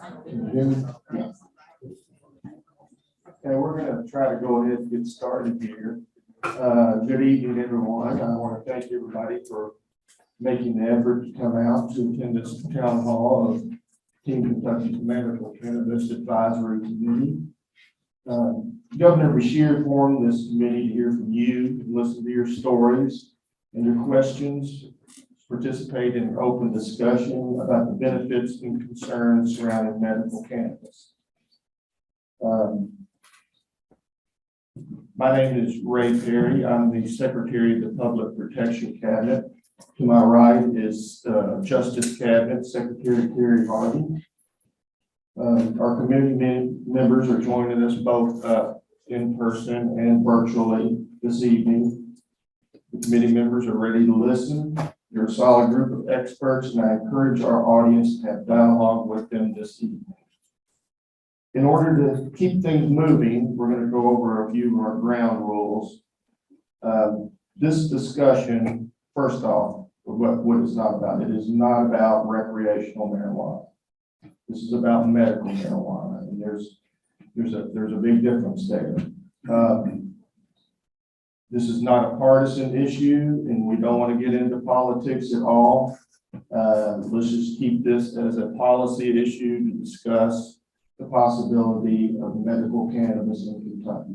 Can you hear me? Okay, we're going to try to go ahead and get started here. Good evening, everyone. I want to thank everybody for making the effort to come out to attend this town hall of Team Kentucky Medical Cannabis Advisory Committee. Governor Beshear formed this committee to hear from you, and listen to your stories and your questions, participate in an open discussion about the benefits and concerns surrounding medical cannabis. My name is Ray Perry. I'm the Secretary of the Public Protection Cabinet. To my right is Justice Cabinet Secretary Terry Harvey. Our committee members are joining us both in person and virtually this evening. The committee members are ready to listen. You're a solid group of experts, and I encourage our audience to have dialogue with them this evening. In order to keep things moving, we're going to go over a few of our ground rules. This discussion, first off, what it's not about. It is not about recreational marijuana. This is about medical marijuana, and there's a big difference there. This is not a partisan issue, and we don't want to get into politics at all. Let's just keep this as a policy issue to discuss the possibility of medical cannabis in Kentucky.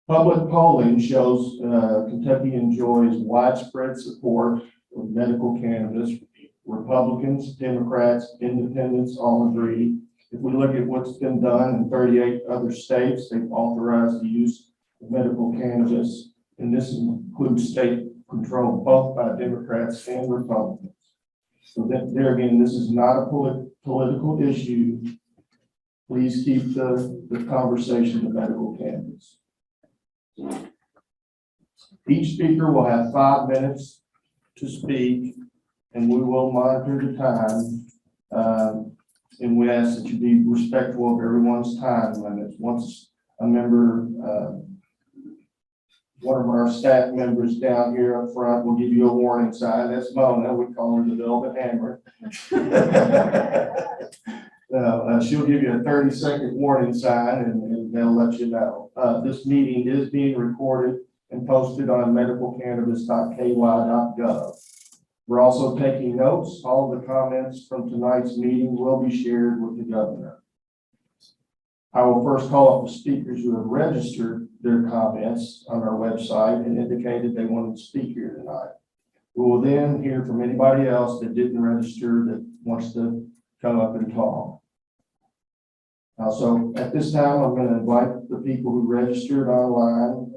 Public polling shows Kentucky enjoys widespread support of medical cannabis. Republicans, Democrats, Independents all agree. If we look at what's been done in 38 other states, they've authorized the use of medical cannabis, and this includes state control both by Democrats and Republicans. So there again, this is not a political issue. Please keep the conversation to medical cannabis. Each speaker will have 5 minutes to speak, and we will monitor the time. And we ask that you be respectful of everyone's time limits. Once a member, one of our staff members down here up front will give you a warning sign. That's Mona. We call her the Velvet Hammer. She'll give you a 30-second warning sign, and they'll let you know. This meeting is being recorded and posted on medicalcannabis.ky.gov. We're also taking notes. All of the comments from tonight's meeting will be shared with the governor. I will first call up the speakers who have registered their comments on our website and indicated they wanted to speak here tonight. We will then hear from anybody else that didn't register that wants to come up and talk. So at this time, I'm going to invite the people who registered online.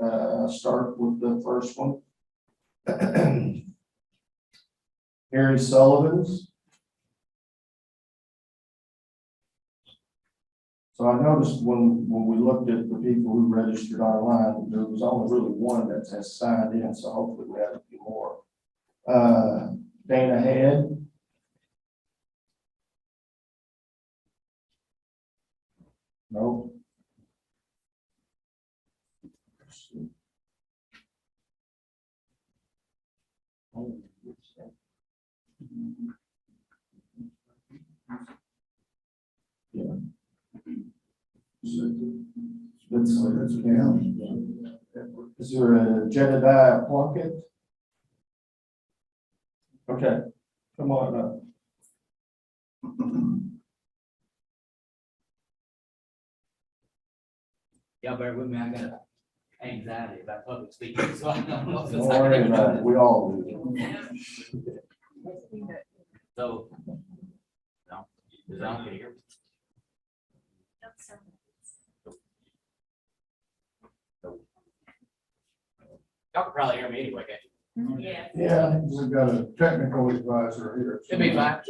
Start with the first one. Harry Sullivan's. So I noticed when we looked at the people who registered online, there was only really one that has signed in, so hopefully we have a few more. Dana Head. No. Yeah. Let's count. Is there a Jedediah Plunkett? Okay, come on up. Y'all bear with me, I got anxiety about public speaking, so I don't know if it's Don't worry about it, we all do. So, no, is that okay here? Y'all can probably hear me anyway, can't you? Yeah. Yeah, we've got a technical advisor here. It'll be fine.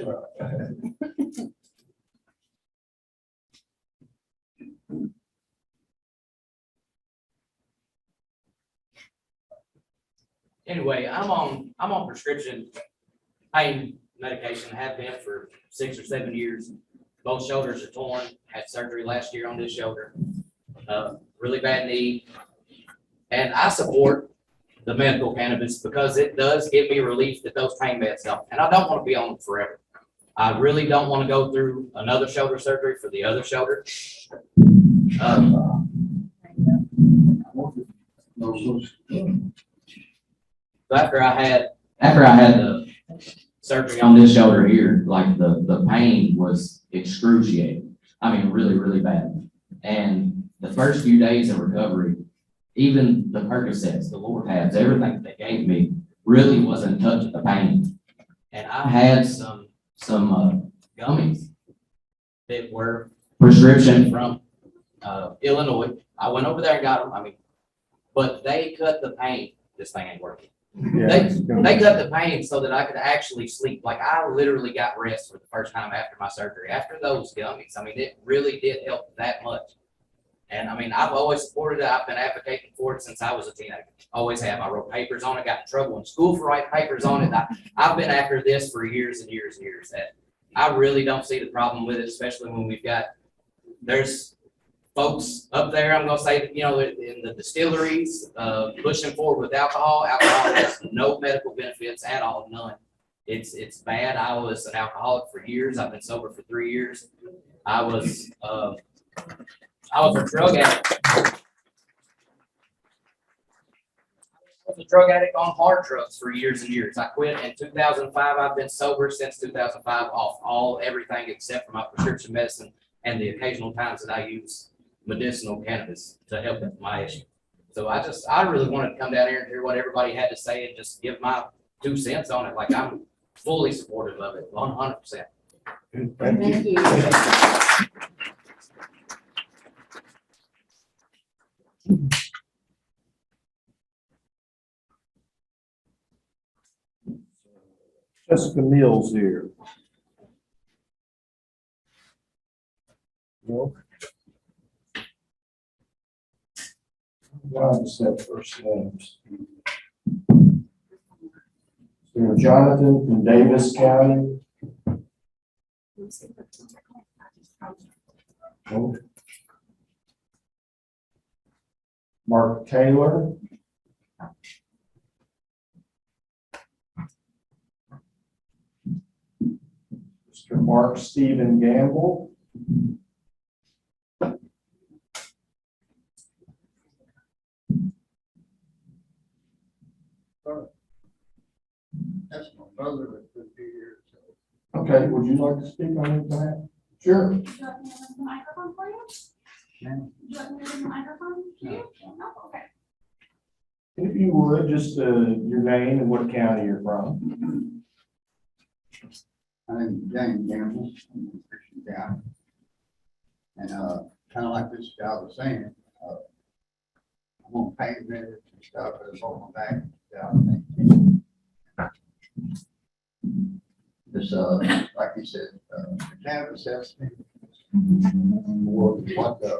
Anyway, I'm on prescription pain medication, have been for 6 or 7 years. Both shoulders are torn, had surgery last year on this shoulder, really bad knee. And I support the medical cannabis because it does give me relief that those pain meds don't. And I don't want to be on them forever. I really don't want to go through another shoulder surgery for the other shoulder. So after I had the surgery on this shoulder here, like the pain was excruciating. I mean, really, really bad. And the first few days of recovery, even the Percocets, the Lortabs, everything they gave me really wasn't touching the pain. And I had some gummies that were prescription from Illinois. I went over there and got them. I mean, but they cut the pain. This thing ain't working. They cut the pain so that I could actually sleep. Like I literally got rest for the first time after my surgery. After those gummies, I mean, it really did help that much. And I mean, I've always supported it. I've been advocating for it since I was a teenager. Always have. I wrote papers on it, got in trouble in school for writing papers on it. I've been after this for years and years and years. And I really don't see the problem with it, especially when there's folks up there, I'm gonna say, you know, in the distilleries, pushing forward with alcohol. Alcohol has no medical benefits at all, none. It's bad. I was an alcoholic for years. I've been sober for 3 years. I was a drug addict. I was a drug addict on hard drugs for years and years. I quit in 2005. I've been sober since 2005 off everything except for my prescription medicine and the occasional times that I use medicinal cannabis to help with my issue. So I really wanted to come down here and hear what everybody had to say and just give my 2 cents on it. Like I'm fully supportive of it, 100%. Thank you. Jessica Mills here. No. God said first names. So Jonathan from Davis County. Oh. Mark Taylor. Mr. Mark Stephen Gamble. That's my brother that could be here. Okay, would you like to speak on that? Sure. Do you want me to use the microphone for you? No. Do you want me to use the microphone for you? No, okay. If you would, just your name and what county you're from. My name is James Gamble, I'm from Christian County. And kind of like this guy was saying, I'm on pain meds and stuff that's on my back. This, like you said, the cannabis helps me more than what the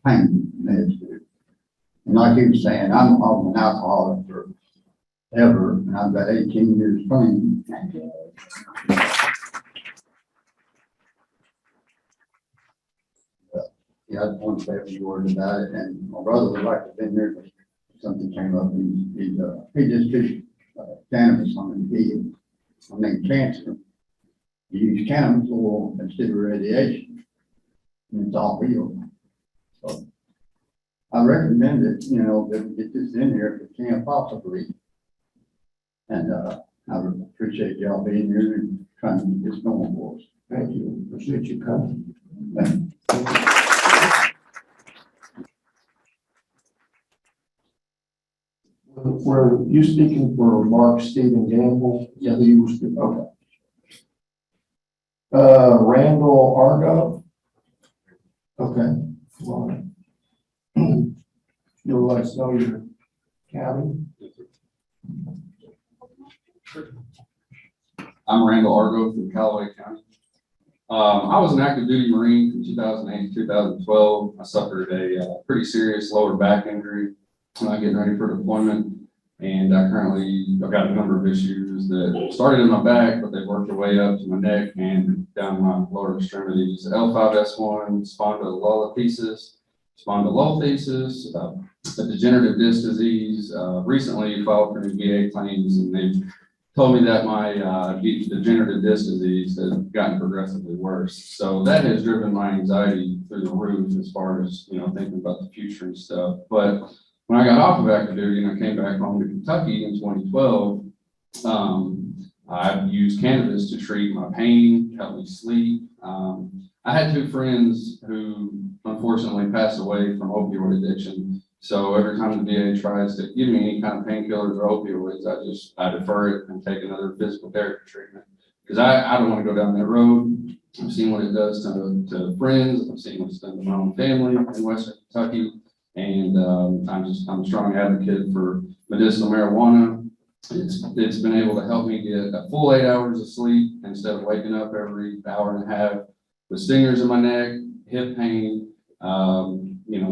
pain meds do. And like you were saying, I'm an alcoholic forever, and I've got 18 years clean. Yeah, I just want to say a few words about it, and my brother would like to have been here, but something came up, he just took cannabis on his head. I mean, cancer. He used cannabis oil instead of radiation, and it's all healed. So I recommend it, you know, that we get this in here if we can possibly. And I would appreciate y'all being here and trying to get this going for us. Thank you. Appreciate you coming. Thank you. Were you speaking for Mark Stephen Gamble? Yeah, he was, okay. Randall Argo? Okay. Well, you'll let us know your county. I'm Randall Argo from Callaway County. I was an active duty Marine from 2008 to 2012. I suffered a pretty serious lower back injury getting ready for deployment. And I've got a number of issues that started in my back, but they worked their way up to my neck and down my lower extremities. L5S1, spondylolisthesis, spondylolisthesis, a degenerative disc disease. Recently filed for new VA claims, and they've told me that my degenerative disc disease had gotten progressively worse. So that has driven my anxiety through the roof as far as, thinking about the future and stuff. But when I got off of active duty and I came back home to Kentucky in 2012, I used cannabis to treat my pain, help me sleep. I had two friends who unfortunately passed away from opioid addiction. So every time the VA tries to give me any kind of painkillers or opioids, I defer it and take another physical therapy treatment. Because I don't want to go down that road. I've seen what it does to friends. I've seen what it's done to my own family in Western Kentucky. And I'm a strong advocate for medicinal marijuana. It's been able to help me get a full 8 hours of sleep instead of waking up every hour and a half with stingers in my neck, hip pain,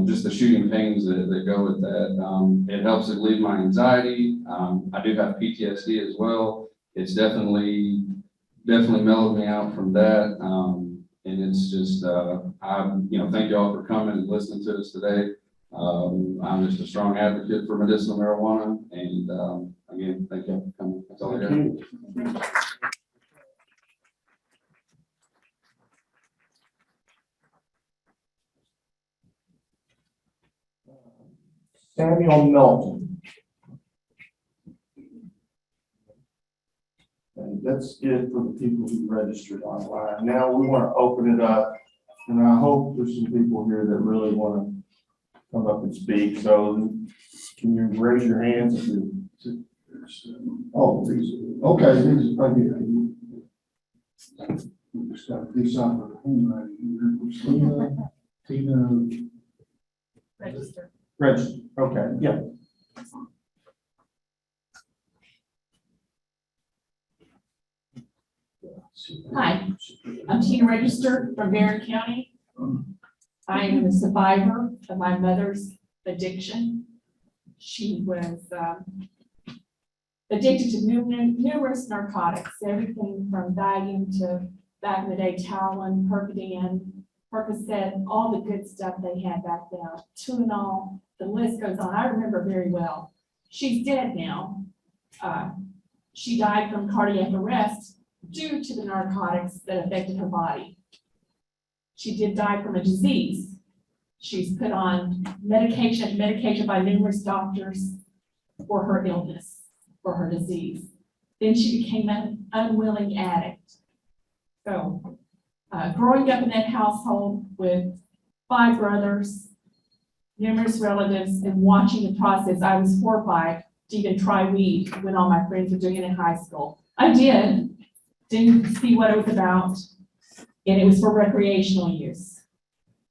just the shooting pains that go with that. It helps relieve my anxiety. I do have PTSD as well. It's definitely mellowed me out from that. And it's just, thank you all for coming and listening to us today. I'm just a strong advocate for medicinal marijuana, and again, thank you for coming. That's all I got. Samuel Melton. And that's it for the people who registered online. Now we want to open it up, and I hope there's some people here that really want to come up and speak. So can you raise your hands? Oh, these, okay, these, right here. Just got to do something with handwriting. Tina. Register. Register, okay, yeah. Hi, I'm Tina Register from Barron County. I am a survivor of my mother's addiction. She was addicted to numerous narcotics, everything from Valium to back in the day Talon, Percodan, Percocet, all the good stuff they had back then, Tuinol, the list goes on. I remember very well. She's dead now. She died from cardiac arrest due to the narcotics that affected her body. She did die from a disease. She's put on medication by numerous doctors for her illness, for her disease. Then she became an unwilling addict. So, growing up in that household with 5 brothers, numerous relatives, and watching the process, I was horrified to even try weed when all my friends were doing it in high school. I didn't see what it was about, and it was for recreational use.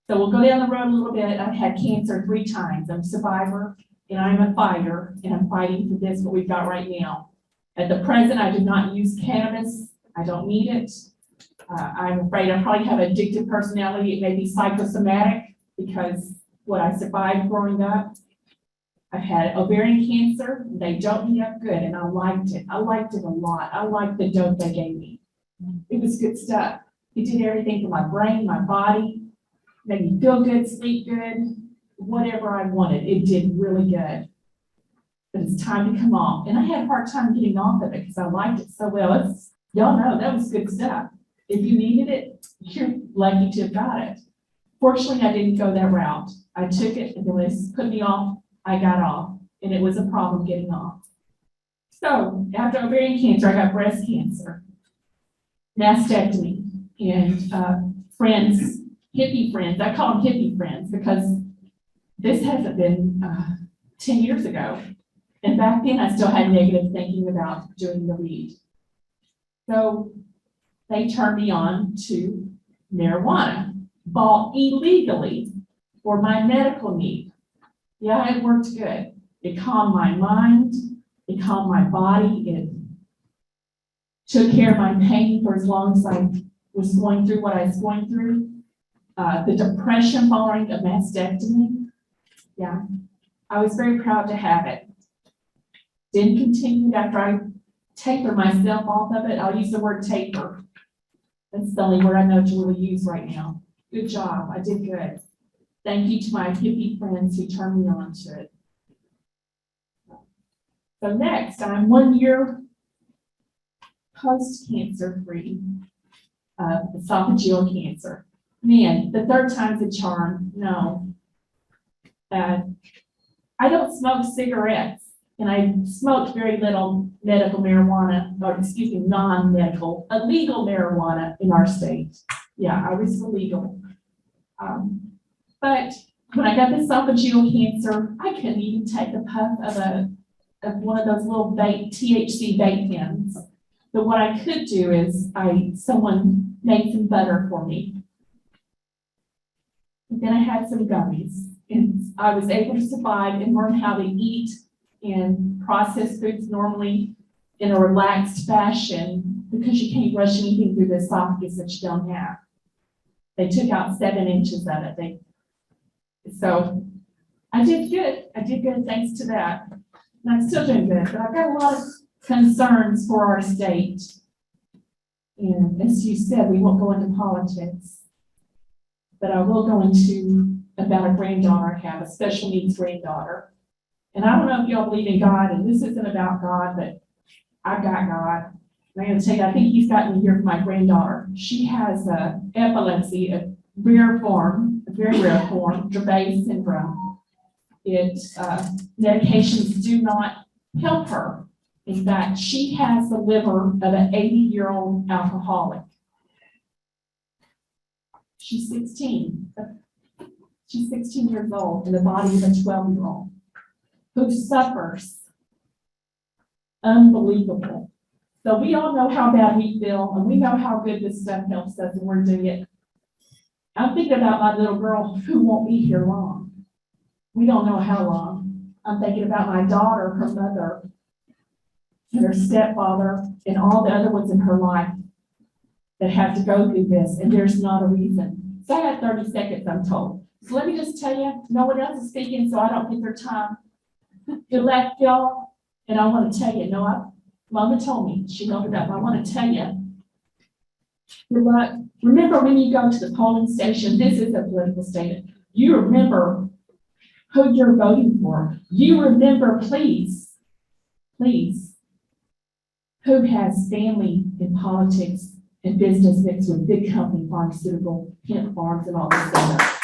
So we'll go down the road a little bit. I've had cancer 3 times. I'm a survivor, and I'm a fighter, and I'm fighting for this, what we've got right now. At the present, I do not use cannabis. I don't need it. I'm afraid I probably have addictive personality. It may be psychosomatic because what I survived growing up. I've had ovarian cancer. They doped me up good, and I liked it. I liked it a lot. I liked the dope they gave me. It was good stuff. It did everything for my brain, my body, made me feel good, sleep good, whatever I wanted. It did really good. But it's time to come off. And I had a hard time getting off of it because I liked it so well. Y'all know that was good stuff. If you needed it, you're lucky to have got it. Fortunately, I didn't go that route. I took it, and when it put me off, I got off, and it was a problem getting off. So after ovarian cancer, I got breast cancer, mastectomy, and friends, hippie friends. I call them hippie friends because this hasn't been 10 years ago. And back then, I still had negative thinking about doing the weed. So they turned me on to marijuana, bought illegally for my medical need. Yeah, it worked good. It calmed my mind, it calmed my body, it took care of my pain for as long as I was going through what I was going through. The depression following a mastectomy, yeah, I was very proud to have it. Didn't continue after I taper myself off of it. I'll use the word taper. That's the only word I know to really use right now. Good job, I did good. Thank you to my hippie friends who turned me on to it. So next, I'm 1 year post-cancer free, esophageal cancer. Man, the third time's a charm, no. I don't smoke cigarettes, and I smoked very little medical marijuana, or excuse me, non-medical, illegal marijuana in our state. Yeah, I was illegal. But when I got the esophageal cancer, I couldn't even take the puff of one of those little THC vape pens. But what I could do is someone made some butter for me. And then I had some gummies, and I was able to survive and learn how to eat and process foods normally in a relaxed fashion, because you can't rush anything through the esophagus that you don't have. They took out 7 inches of it. So I did good. I did good thanks to that. And I'm still doing good, but I've got a lot of concerns for our state. And as you said, we won't go into politics, but I will go into about a granddaughter I have, a special needs granddaughter. And I don't know if y'all believe in God, and this isn't about God, but I've got God. And I'm going to tell you, I think He's got me here for my granddaughter. She has epilepsy, a rare form, a very rare form, Dravet syndrome. Medications do not help her. In fact, she has the liver of an 80-year-old alcoholic. She's 16. She's 16 years old in the body of a 12-year-old who suffers. Unbelievable. So we all know how bad we feel, and we know how good this stuff helps us, and we're doing it. I'm thinking about my little girl who won't be here long. We don't know how long. I'm thinking about my daughter, her mother, and her stepfather, and all the other ones in her life that have to go through this, and there's not a reason. So I got 30 seconds, I'm told. So let me just tell you, no one else is speaking, so I don't get their time. Good luck, y'all. And I want to tell you, Mama told me, she held it up. I want to tell you, good luck. Remember when you go to the polling station, this is a political statement. You remember who you're voting for. You remember, please, who has family in politics and business mixed with big company, pharmaceutical, hemp farms, and all this stuff.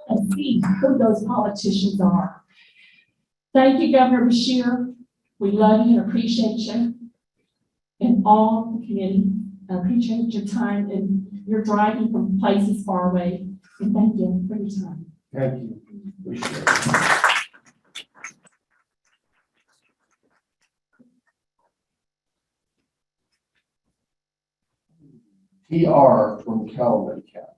And see who those politicians are. Thank you, Governor Beshear. We love you and appreciate you. And all the committee, I appreciate your time, and you're driving from places far away. And thank you for your time. Thank you. Appreciate it. TR from Calumet County.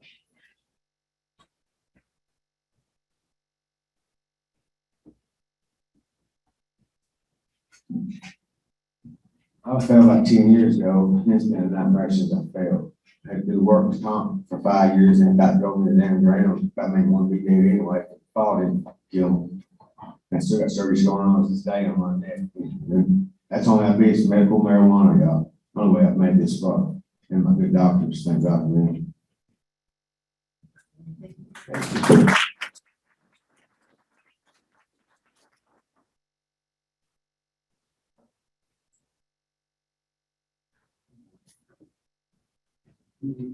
I failed like 10 years ago, and it's been 9 years since I failed. I had to do workers' comp for 5 years and got drove in the damn ground. I made one big day anyway. Fought him, killed him. I still got surgery going on to this day on my neck. That's only I've been medical marijuana, y'all. Only way I've made this far. And my good doctors, thank God for them. Thank you.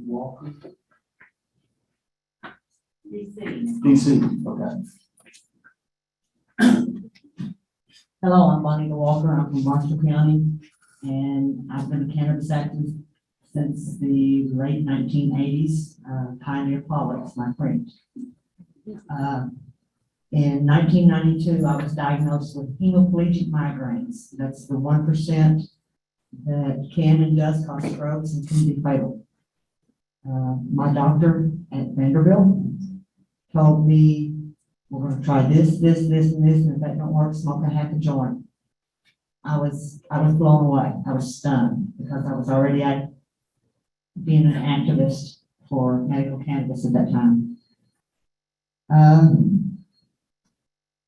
Walker? DC, okay. Hello, I'm Bonita Walker. I'm from Marshall County, and I've been a cannabis activist since the late 1980s. Pioneer Politics, my friend. In 1992, I was diagnosed with hemiplegic migraines. That's the 1% that can and does cause strokes and can be fatal. My doctor at Vanderbilt told me, we're going to try this, and if that don't work, smoke a half a joint. I was blown away. I was stunned because I was already being an activist for medical cannabis at that time.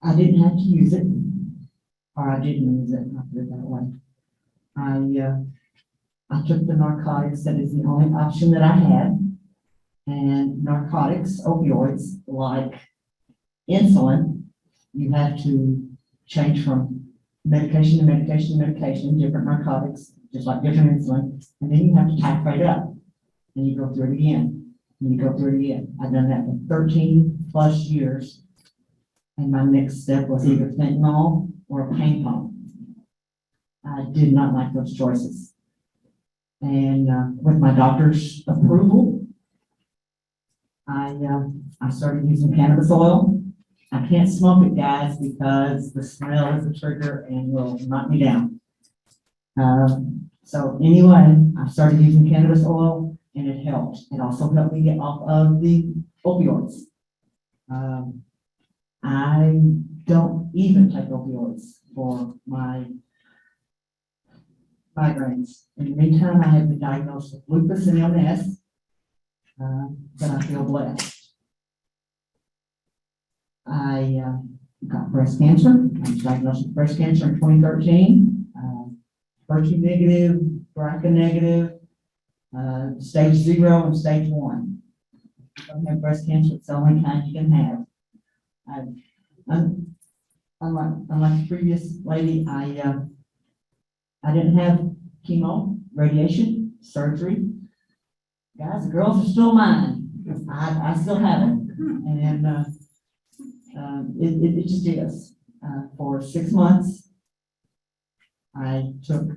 I didn't have to use it, or I didn't use it, I'll put it that way. I took the narcotics that is the only option that I had, and narcotics, opioids, like insulin, you have to change from medication to medication to medication, different narcotics, just like different insulin, and then you have to titrate up, and you go through it again, and you go through it again. I've done that for 13+ years, and my next step was either fentanyl or a pain pump. I did not like those choices. And with my doctor's approval, I started using cannabis oil. I can't smoke it, guys, because the smell is a trigger and will knock me down. So anyway, I started using cannabis oil and it helped. It also helped me get off of the opioids. I don't even take opioids for my migraines. In the meantime, I have been diagnosed with lupus and MS, but I feel blessed. I got breast cancer. I was diagnosed with breast cancer in 2013. HER2 negative, BRCA negative, stage 0 and stage 1. If you have breast cancer, it's the only kind you can have. Unlike the previous lady, I didn't have chemo, radiation, surgery. Guys, the girls are still mine. I still have them. And it just is. For 6 months, I took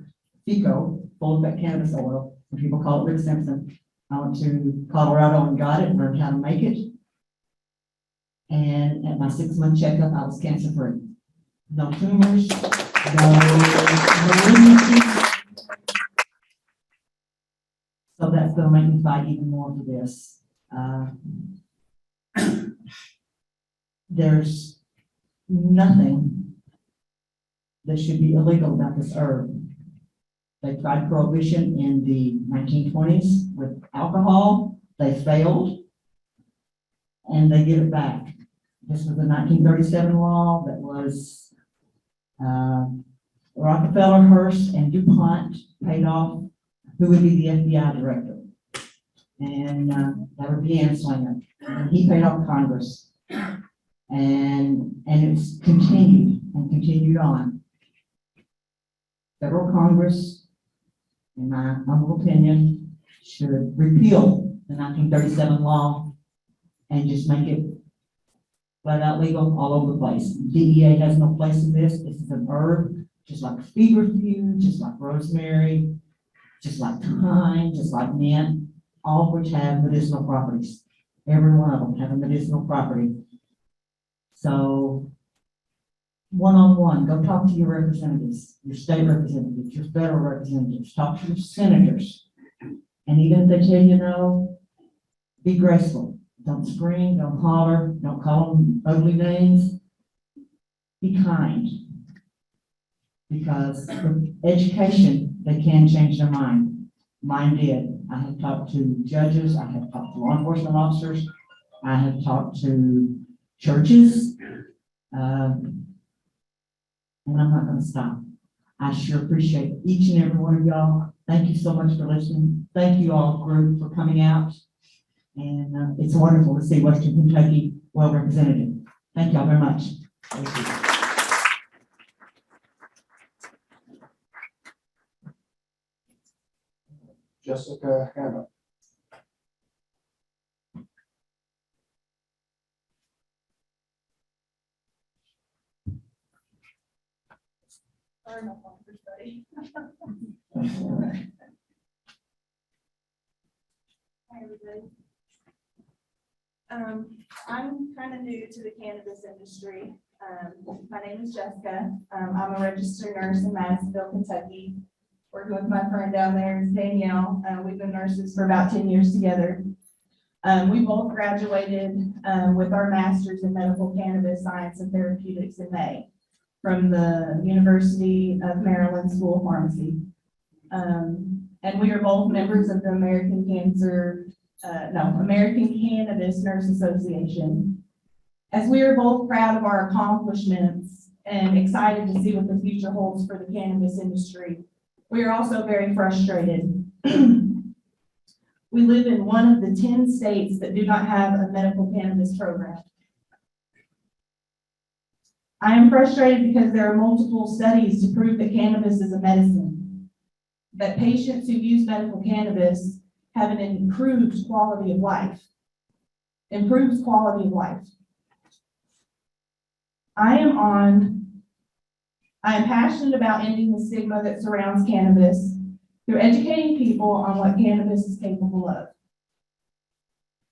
FICO, full effect cannabis oil, and people call it Rick Simpson. I went to Colorado and got it and learned how to make it. And at my 6-month checkup, I was cancer free. No tumors, no malignancies. So that's gonna make me fight even more for this. There's nothing that should be illegal about this herb. They tried prohibition in the 1920s with alcohol. They failed, and they give it back. This was the 1937 law that was Rockefeller, Hearst, and DuPont paid off who would be the FBI director. And that would be Anslinger. And he paid off Congress. And it's continued and continued on. Federal Congress, in my humble opinion, should repeal the 1937 law and just make it flat out legal all over the place. DEA has no place in this. This is an herb, just like feverfew, just like rosemary, just like thyme, just like mint, all of which have medicinal properties. Every one of them have a medicinal property. So, one-on-one, go talk to your representatives, your state representatives, your federal representatives, talk to your senators. And even if they tell you no, be graceful. Don't scream, don't holler, don't call them ugly names. Be kind. Because with education, they can change their mind. Mine did. I have talked to judges, I have talked to law enforcement officers, I have talked to churches, and I'm not going to stop. I sure appreciate each and every one of y'all. Thank you so much for listening. Thank you all, group, for coming out. And it's wonderful to see Western Kentucky well represented. Thank y'all very much. Thank you. Jessica Hannah. Sorry, my phone for study. Hi, everybody. I'm kind of new to the cannabis industry. My name is Jessica. I'm a registered nurse in Madisonville, Kentucky. Working with my friend down there is Danielle. We've been nurses for about 10 years together. We both graduated with our masters in medical cannabis science and therapeutics in May from the University of Maryland School of Pharmacy. And we are both members of the American Cannabis Nurse Association. As we are both proud of our accomplishments and excited to see what the future holds for the cannabis industry, we are also very frustrated. We live in one of the 10 states that do not have a medical cannabis program. I am frustrated because there are multiple studies to prove that cannabis is a medicine, that patients who use medical cannabis have an improved quality of life. Improves quality of life. I am passionate about ending the stigma that surrounds cannabis through educating people on what cannabis is capable of.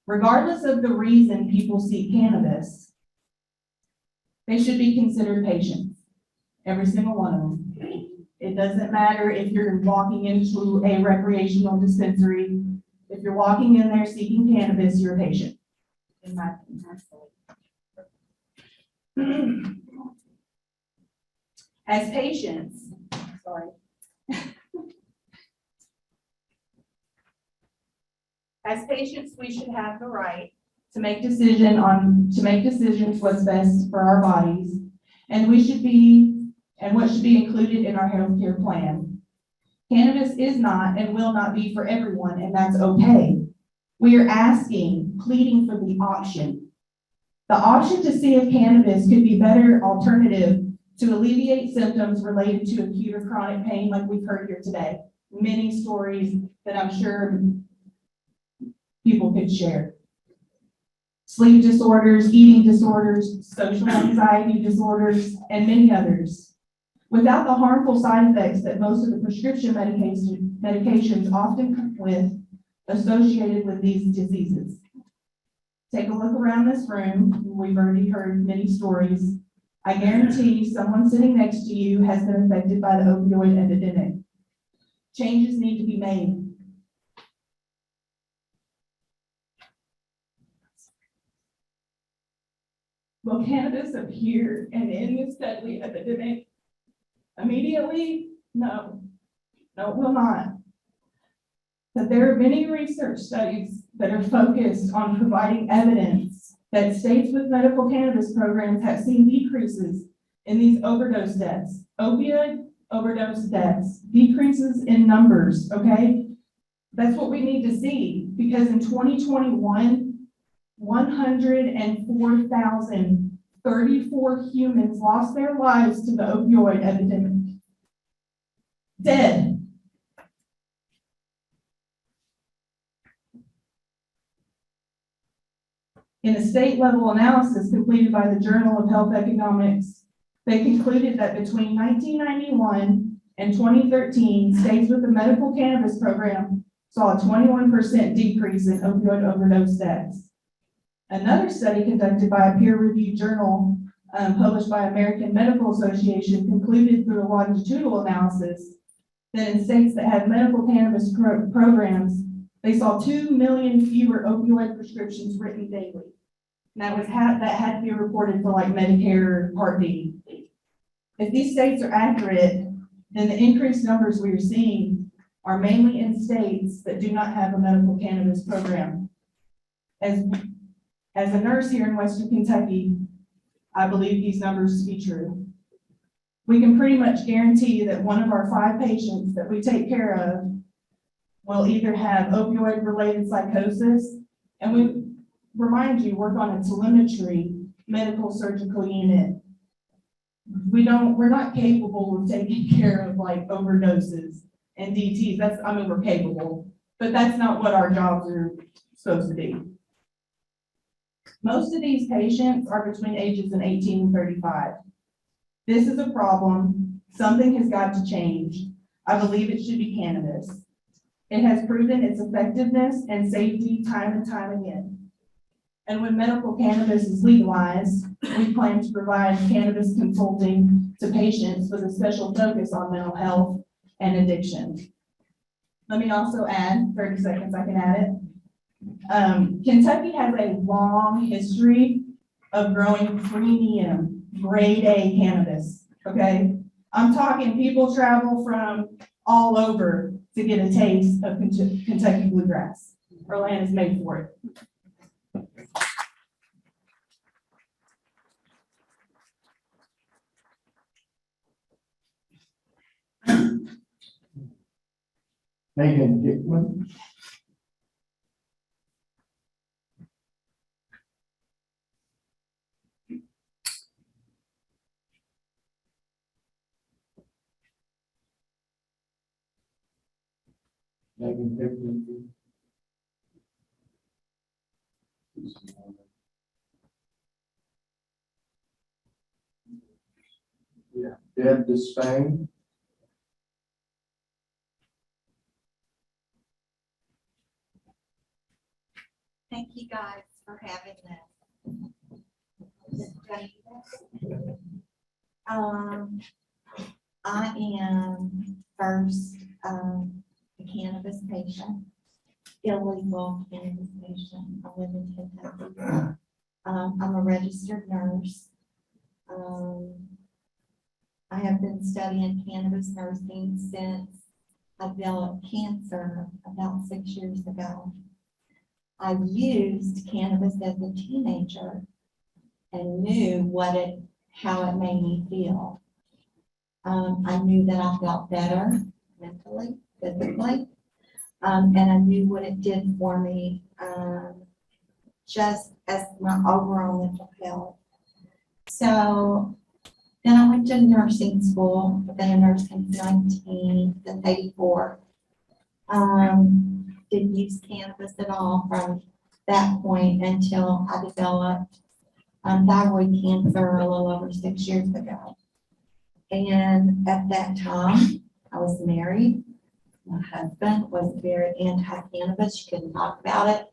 Regardless of the reason people seek cannabis, they should be considered patients, every single one of them. It doesn't matter if you're walking into a recreational dispensary. If you're walking in there seeking cannabis, you're a patient. In my opinion. As patients, sorry. As patients, we should have the right to make decisions what's best for our bodies, and what should be included in our healthcare plan. Cannabis is not and will not be for everyone, and that's okay. We are pleading for the option. The option to see if cannabis could be a better alternative to alleviate symptoms related to acute or chronic pain like we've heard here today. Many stories that I'm sure people could share. Sleep disorders, eating disorders, social anxiety disorders, and many others. Without the harmful side effects that most of the prescription medications often come with associated with these diseases. Take a look around this room. We've already heard many stories. I guarantee someone sitting next to you has been affected by the opioid epidemic. Changes need to be made. Will cannabis appear and end this deadly epidemic immediately? No. No, it will not. But there are many research studies that are focused on providing evidence that states with medical cannabis programs have seen decreases in these overdose deaths, opioid overdose deaths, decreases in numbers, okay? That's what we need to see, because in 2021, 104,034 humans lost their lives to the opioid epidemic. Dead. In a state-level analysis completed by the Journal of Health Economics, they concluded that between 1991 and 2013, states with a medical cannabis program saw a 21% decrease in opioid overdose deaths. Another study conducted by a peer-reviewed journal published by American Medical Association concluded through a longitudinal analysis that in states that had medical cannabis programs, they saw 2 million fewer opioid prescriptions written daily. And that had to be reported for like Medicare Part D. If these states are accurate, then the increased numbers we are seeing are mainly in states that do not have a medical cannabis program. As a nurse here in Western Kentucky, I believe these numbers to be true. We can pretty much guarantee that one of our 5 patients that we take care of will either have opioid-related psychosis, and we remind you, work on a telemetry medical surgical unit. We're not capable of taking care of like overdoses and DTs. We're capable, but that's not what our jobs are supposed to be. Most of these patients are between ages of 18 and 35. This is a problem. Something has got to change. I believe it should be cannabis. It has proven its effectiveness and safety time and time again. And when medical cannabis is legalized, we plan to provide cannabis consulting to patients with a special focus on mental health and addiction. Let me also add, 30 seconds, I can add it. Kentucky has a long history of growing premium grade A cannabis, okay? I'm talking people travel from all over to get a taste of Kentucky bluegrass. Our land is made for it. Megan Dickman. Megan Hickley. Yeah, Deb Despang. Thank you guys for having this. I am first, a cannabis patient, illegal cannabis patient. I live in Kentucky. I'm a registered nurse. I have been studying cannabis nursing since I developed cancer about 6 years ago. I used cannabis as a teenager and knew how it made me feel. I knew that I felt better mentally, physically, and I knew what it did for me, just as my overall mental health. So then I went to nursing school. I've been a nurse since 1984. Didn't use cannabis at all from that point until I developed thyroid cancer a little over 6 years ago. And at that time, I was married. My husband was very anti-cannabis. You couldn't talk about it.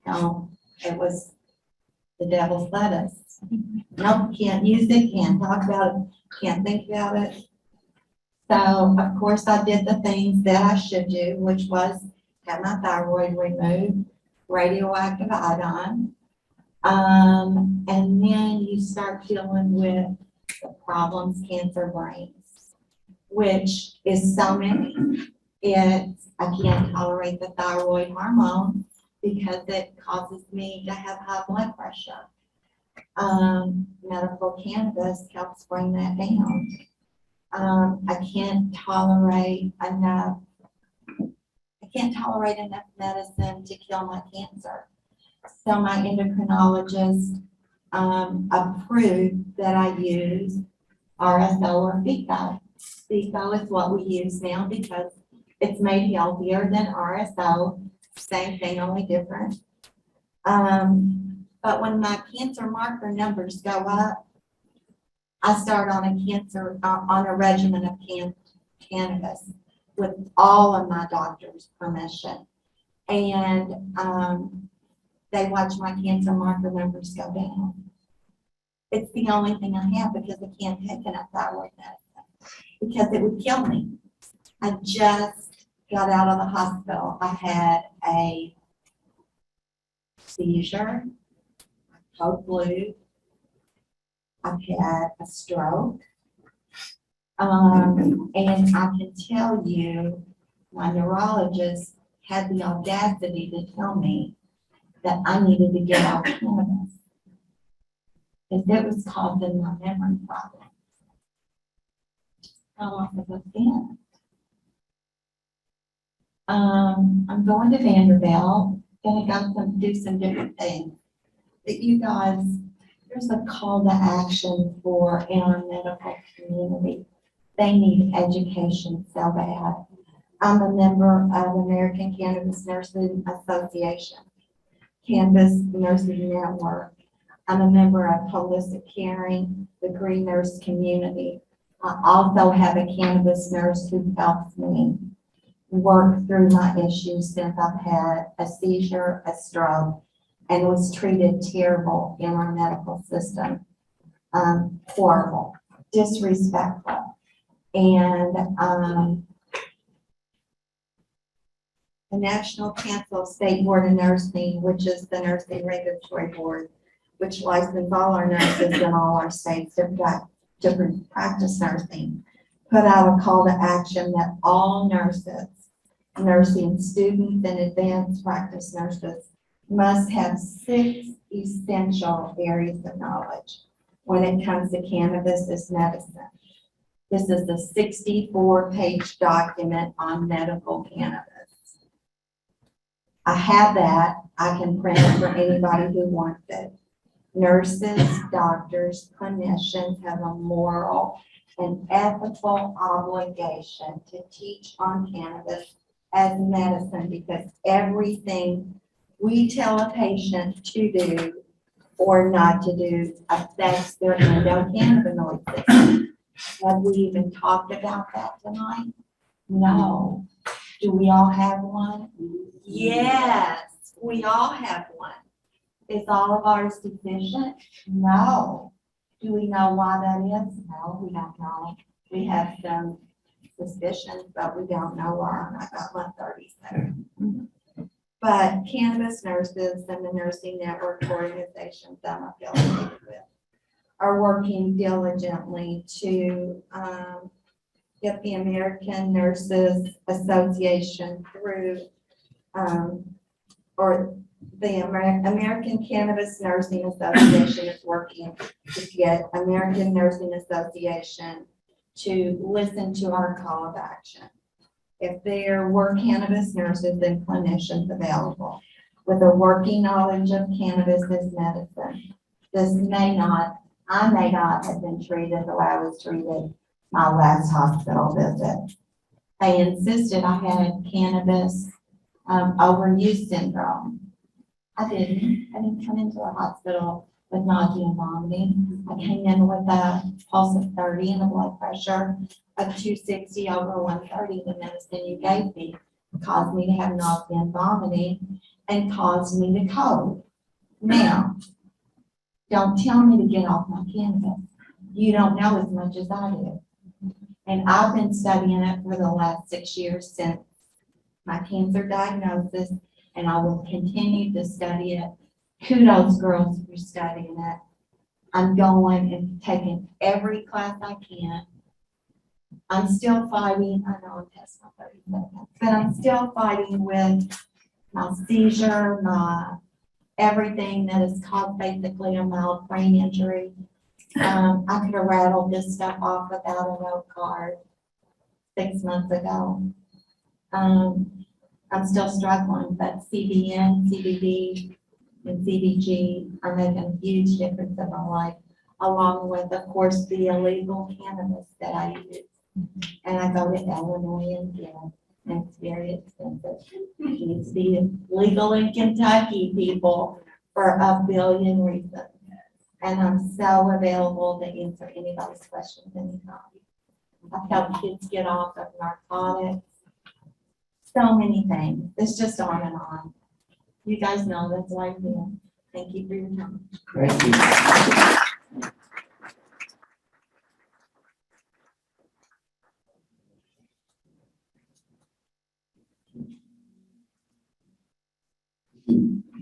No, it was the devil's lettuce. Nope, can't use it, can't talk about it, can't think about it. So, of course, I did the things that I should do, which was have my thyroid removed, radioactive iodine. And then you start dealing with the problems cancer brings, which is so many. I can't tolerate the thyroid hormone because it causes me to have high blood pressure. Medical cannabis helps bring that down. I can't tolerate enough medicine to kill my cancer. So my endocrinologist approved that I use RSO or FICO. FICO is what we use now because it's made healthier than RSO. Same thing, only different. But when my cancer marker numbers go up, I start on a regimen of cannabis with all of my doctor's permission. And they watch my cancer marker numbers go down. It's the only thing I have because I can't take enough thyroid medicine because it would kill me. I just got out of the hospital. I had a seizure, cold flu. I've had a stroke. And I can tell you, my neurologist had the audacity to tell me that I needed to get off cannabis. Because it was causing my memory problems. How long have I been? I'm going to Vanderbilt, gonna do some different things. But you guys, there's a call to action for in our medical community. They need education so bad. I'm a member of American Cannabis Nursing Association, Cannabis Nursing Network. I'm a member of Holistic Caring, the Green Nurse Community. I also have a cannabis nurse who helps me work through my issues since I've had a seizure, a stroke, and was treated terrible in our medical system. Horrible, disrespectful. And the National Council of State Board of Nursing, which is the Nursing Regulatory Board, which licenses all our nurses in all our states to practice nursing, put out a call to action that all nurses, nursing students and advanced practice nurses must have 6 essential areas of knowledge when it comes to cannabis as medicine. This is a 64-page document on medical cannabis. I have that. I can print it for anybody who wants it. Nurses, doctors, clinicians have a moral and ethical obligation to teach on cannabis as medicine because everything we tell a patient to do or not to do affects their endocannabinoid system. Have we even talked about that tonight? No. Do we all have one? Yes, we all have one. Is all of ours deficient? No. Do we know why that is? No, we don't know. We have some suspicions, but we don't know why. I got my 30s there. But cannabis nurses and the nursing network organizations I'm affiliated with are working diligently to get the American Nurses Association through, or the American Cannabis Nursing Association is working to get American Nursing Association to listen to our call of action. If there were cannabis nurses and clinicians available with a working knowledge of cannabis as medicine, I may not have been treated the way I was treated my last hospital visit. They insisted I had cannabis overuse syndrome. I didn't come into the hospital with nausea and vomiting. I came in with a pulse of 30 and a blood pressure of 260 over 130. The medicine you gave me caused me to have nausea and vomiting and caused me to code. Now, don't tell me to get off my cannabis. You don't know as much as I do. And I've been studying it for the last 6 years since my cancer diagnosis, and I will continue to study it. Kudos, girls, for studying it. I'm going and taking every class I can. I'm still fighting, I know I'm past my 30 seconds, but I'm still fighting with my seizure, my everything that has caused basically a mild brain injury. I could have rattled this stuff off without a note card 6 months ago. I'm still struggling, but CBN, CBD, and CBG are making a huge difference in my life, along with, of course, the illegal cannabis that I use. And I go to Illinois and get it, and it's very expensive. It needs to be legal in Kentucky, people, for a billion reasons. And I'm so available to answer anybody's questions anytime. I've helped kids get off of narcotics. So many things. It's just on and on. You guys know that's why I'm here. Thank you for your time. Thank you.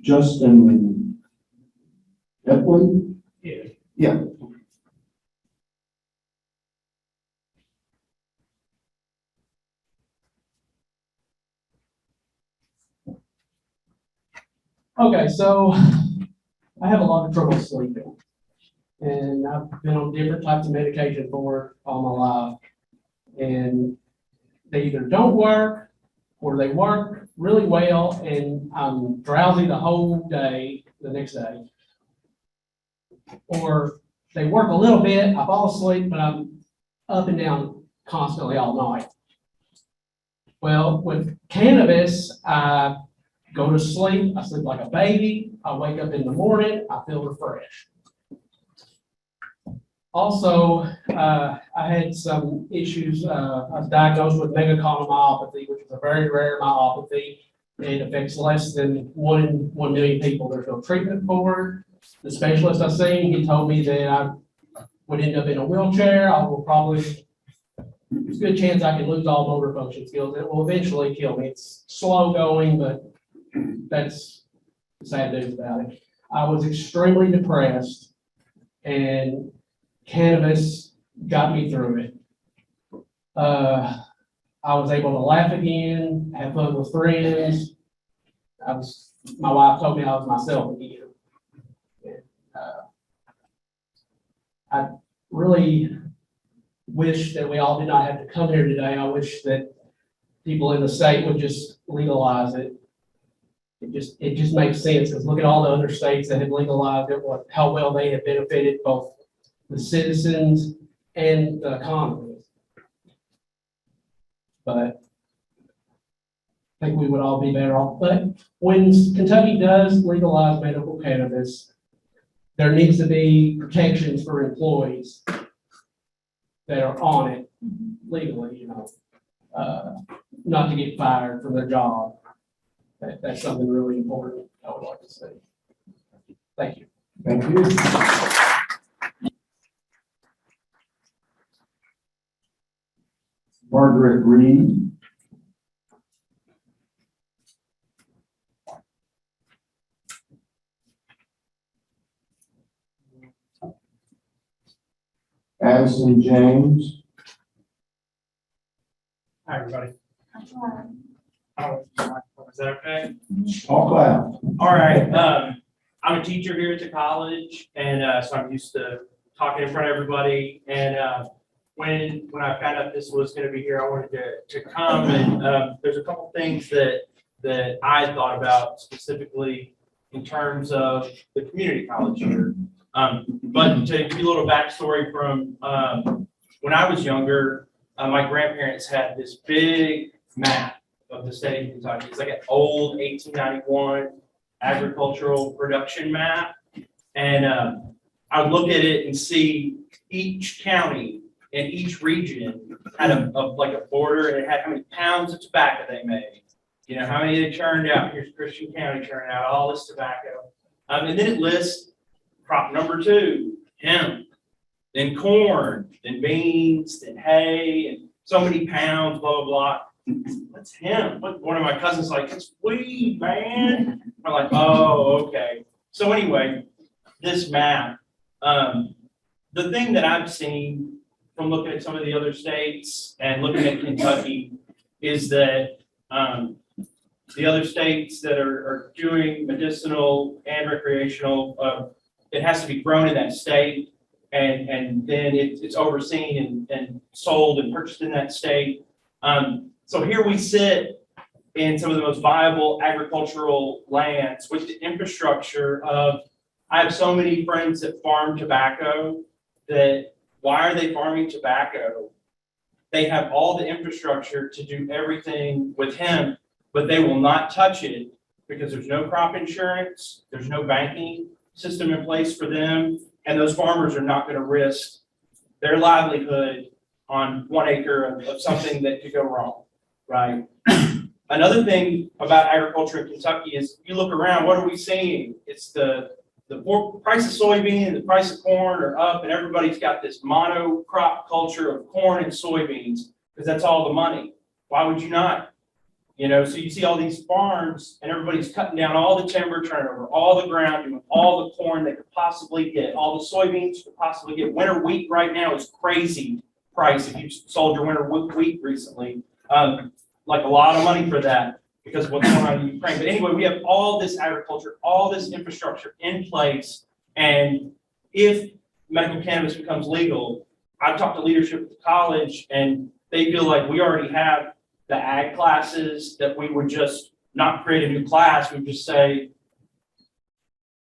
Justin Epley? Yeah. Yeah. Okay, so I have a lot of trouble sleeping. And I've been on different types of medication for it all my life. And they either don't work or they work really well and I'm drowsy the whole day, the next day. Or they work a little bit, I fall asleep, but I'm up and down constantly all night. Well, with cannabis, I go to sleep, I sleep like a baby, I wake up in the morning, I feel refreshed. Also, I had some issues, I was diagnosed with megacolomyopathy, which is a very rare myopathy. It affects less than 1 in 1 million people. There's no treatment for it. The specialist I seen, he told me that I would end up in a wheelchair. I will probably, there's a good chance I can lose all motor function skills. It will eventually kill me. It's slow going, but that's the sad news about it. I was extremely depressed and cannabis got me through it. I was able to laugh again, have fun with friends. My wife told me I was myself again. I really wish that we all did not have to come here today. I wish that people in the state would just legalize it. It just makes sense, because look at all the other states that have legalized it, how well they have benefited both the citizens and the economy. But I think we would all be better off. But when Kentucky does legalize medical cannabis, there needs to be protections for employees that are on it legally, not to get fired from their job. That's something really important I would like to say. Thank you. Thank you. Margaret Reed. Addison James. Hi, everybody. Oh, is that okay? Talk loud. All right, I'm a teacher here at the college, and, so I'm used to talking in front of everybody, and, when I found out this was gonna be here, I wanted to come, and, there's a couple things that I thought about specifically in terms of the community college here. But to give you a little backstory from, when I was younger, my grandparents had this big map of the state of Kentucky. It's like an old 1891 agricultural production map. And I would look at it and see each county and each region had like a border, and it had how many pounds of tobacco they made. You know, how many they churned out. Here's Christian County churning out all this tobacco. And then it lists crop number 2, hemp, then corn, then beans, then hay, and so many pounds, blah, blah, blah. What's hemp? One of my cousins like, it's weed, man. I'm like, oh, okay. So anyway, this map, the thing that I've seen from looking at some of the other states and looking at Kentucky is that the other states that are doing medicinal and recreational, it has to be grown in that state, and then it's overseen and sold and purchased in that state. So here we sit in some of the most viable agricultural lands with the infrastructure of, I have so many friends that farm tobacco that, why are they farming tobacco? They have all the infrastructure to do everything with hemp, but they will not touch it because there's no crop insurance, there's no banking system in place for them, and those farmers are not going to risk their livelihood on 1 acre of something that could go wrong, right? Another thing about agriculture in Kentucky is you look around, what are we seeing? It's the price of soybean and the price of corn are up, and everybody's got this monocrop culture of corn and soybeans because that's all the money. Why would you not? You know, so you see all these farms and everybody's cutting down all the timber, turning over all the ground, doing all the corn they could possibly get, all the soybeans you could possibly get. Winter wheat right now is crazy price. If you sold your winter wheat recently, like a lot of money for that because of what's going on in Ukraine. But anyway, we have all this agriculture, all this infrastructure in place. And if medical cannabis becomes legal, I've talked to leadership at the college and they feel like we already have the ag classes that we would just not create a new class. We would just say,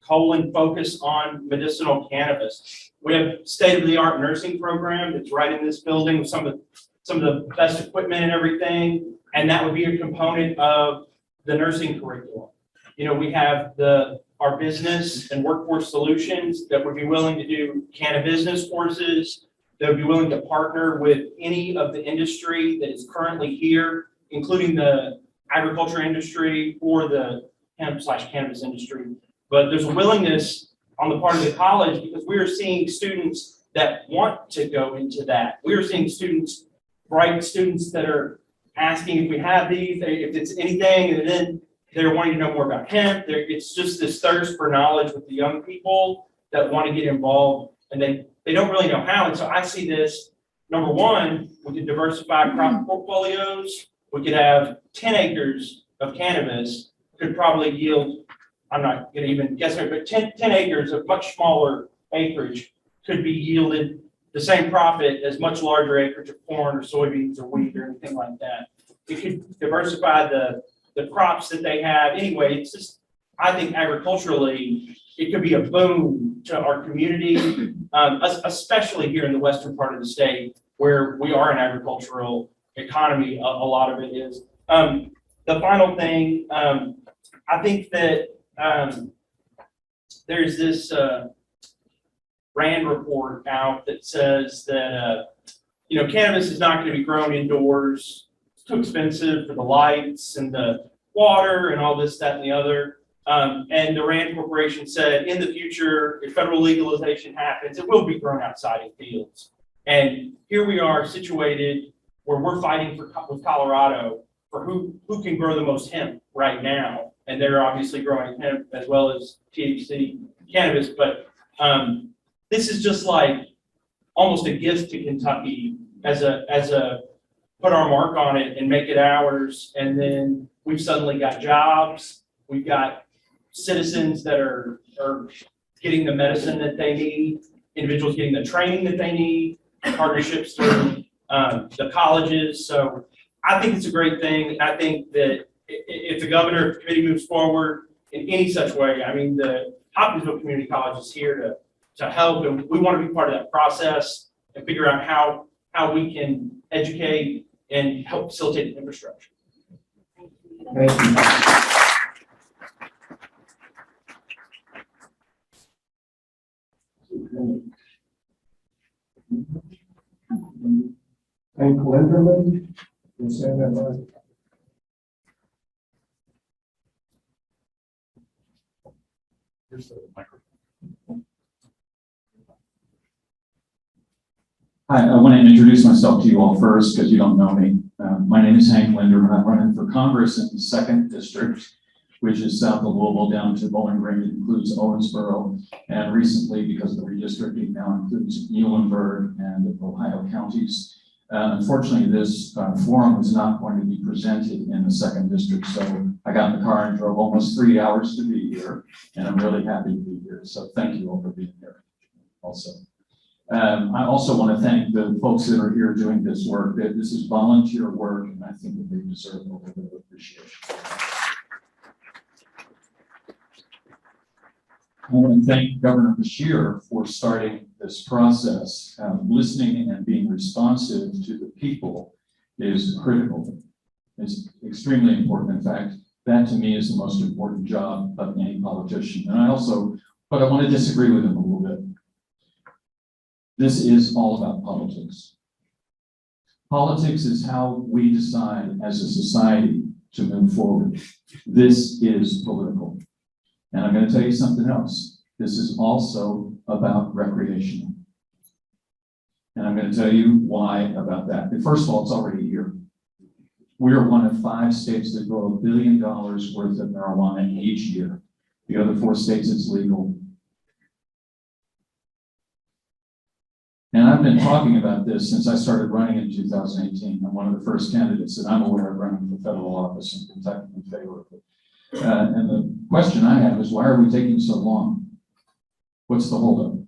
focus on medicinal cannabis. We have state-of-the-art nursing program that's right in this building with some of the best equipment and everything. And that would be a component of the nursing curriculum. You know, we have our business and workforce solutions that would be willing to do cannabis courses, that would be willing to partner with any of the industry that is currently here, including the agriculture industry or the hemp/cannabis industry. But there's a willingness on the part of the college because we are seeing students that want to go into that. We are seeing bright students that are asking if we have these, if it's anything, and then they're wanting to know more about hemp. It's just this thirst for knowledge with the young people that want to get involved, and they don't really know how. And so I see this, number one, we could diversify crop portfolios. We could have 10 acres of cannabis, could probably yield, I'm not going to even guess it, but 10 acres of much smaller acreage could be yielded the same profit as much larger acreage of corn or soybeans or wheat or anything like that. It could diversify the crops that they have. Anyway, it's just, I think agriculturally, it could be a boom to our community, especially here in the western part of the state where we are an agricultural economy. A lot of it is. the final thing, I think that, there's this, Rand report out that says that, cannabis is not going to be grown indoors. It's too expensive for the lights and the water and all this, that, and the other. And the Rand Corporation said in the future, if federal legalization happens, it will be grown outside in fields. And here we are situated where we're fighting with Colorado for who can grow the most hemp right now. And they're obviously growing hemp as well as THC cannabis. But this is just like almost a gift to Kentucky as a put our mark on it and make it ours. And then we've suddenly got jobs. We've got citizens that are getting the medicine that they need, individuals getting the training that they need, partnerships through the colleges. So I think it's a great thing. I think that if the governor, if the committee moves forward in any such way, I mean, the Hopkinsville Community College is here to help, and we want to be part of that process and figure out how we can educate and help facilitate the infrastructure. Thank you. Hank Linderman, you saying that right? Here's the microphone. Hi, I want to introduce myself to you all first because you don't know me. My name is Hank Linderman. I'm running for Congress in the 2nd District, which is south of Louisville down to Bowling Green. It includes Owensboro, and recently, because of the redistricting, now includes Muhlenberg and Ohio counties. Unfortunately, this forum was not going to be presented in the 2nd District, so I got in the car and drove almost 3 hours to be here, and I'm really happy to be here. So thank you all for being here also. I also want to thank the folks that are here doing this work. This is volunteer work, and I think that they deserve a little bit of appreciation. I want to thank Governor Beshear for starting this process. Listening and being responsive to the people is critical. It's extremely important. In fact, that to me is the most important job of any politician. But I want to disagree with him a little bit. This is all about politics. Politics is how we decide as a society to move forward. This is political. And I'm going to tell you something else. This is also about recreational. And I'm going to tell you why about that. First of all, it's already here. We're one of 5 states that grow $1 billion worth of marijuana each year. The other 4 states, it's legal. And I've been talking about this since I started running in 2018. I'm one of the first candidates that I'm aware of running for federal office in Kentucky in favor of it. And the question I have is, why are we taking so long? What's the holdup?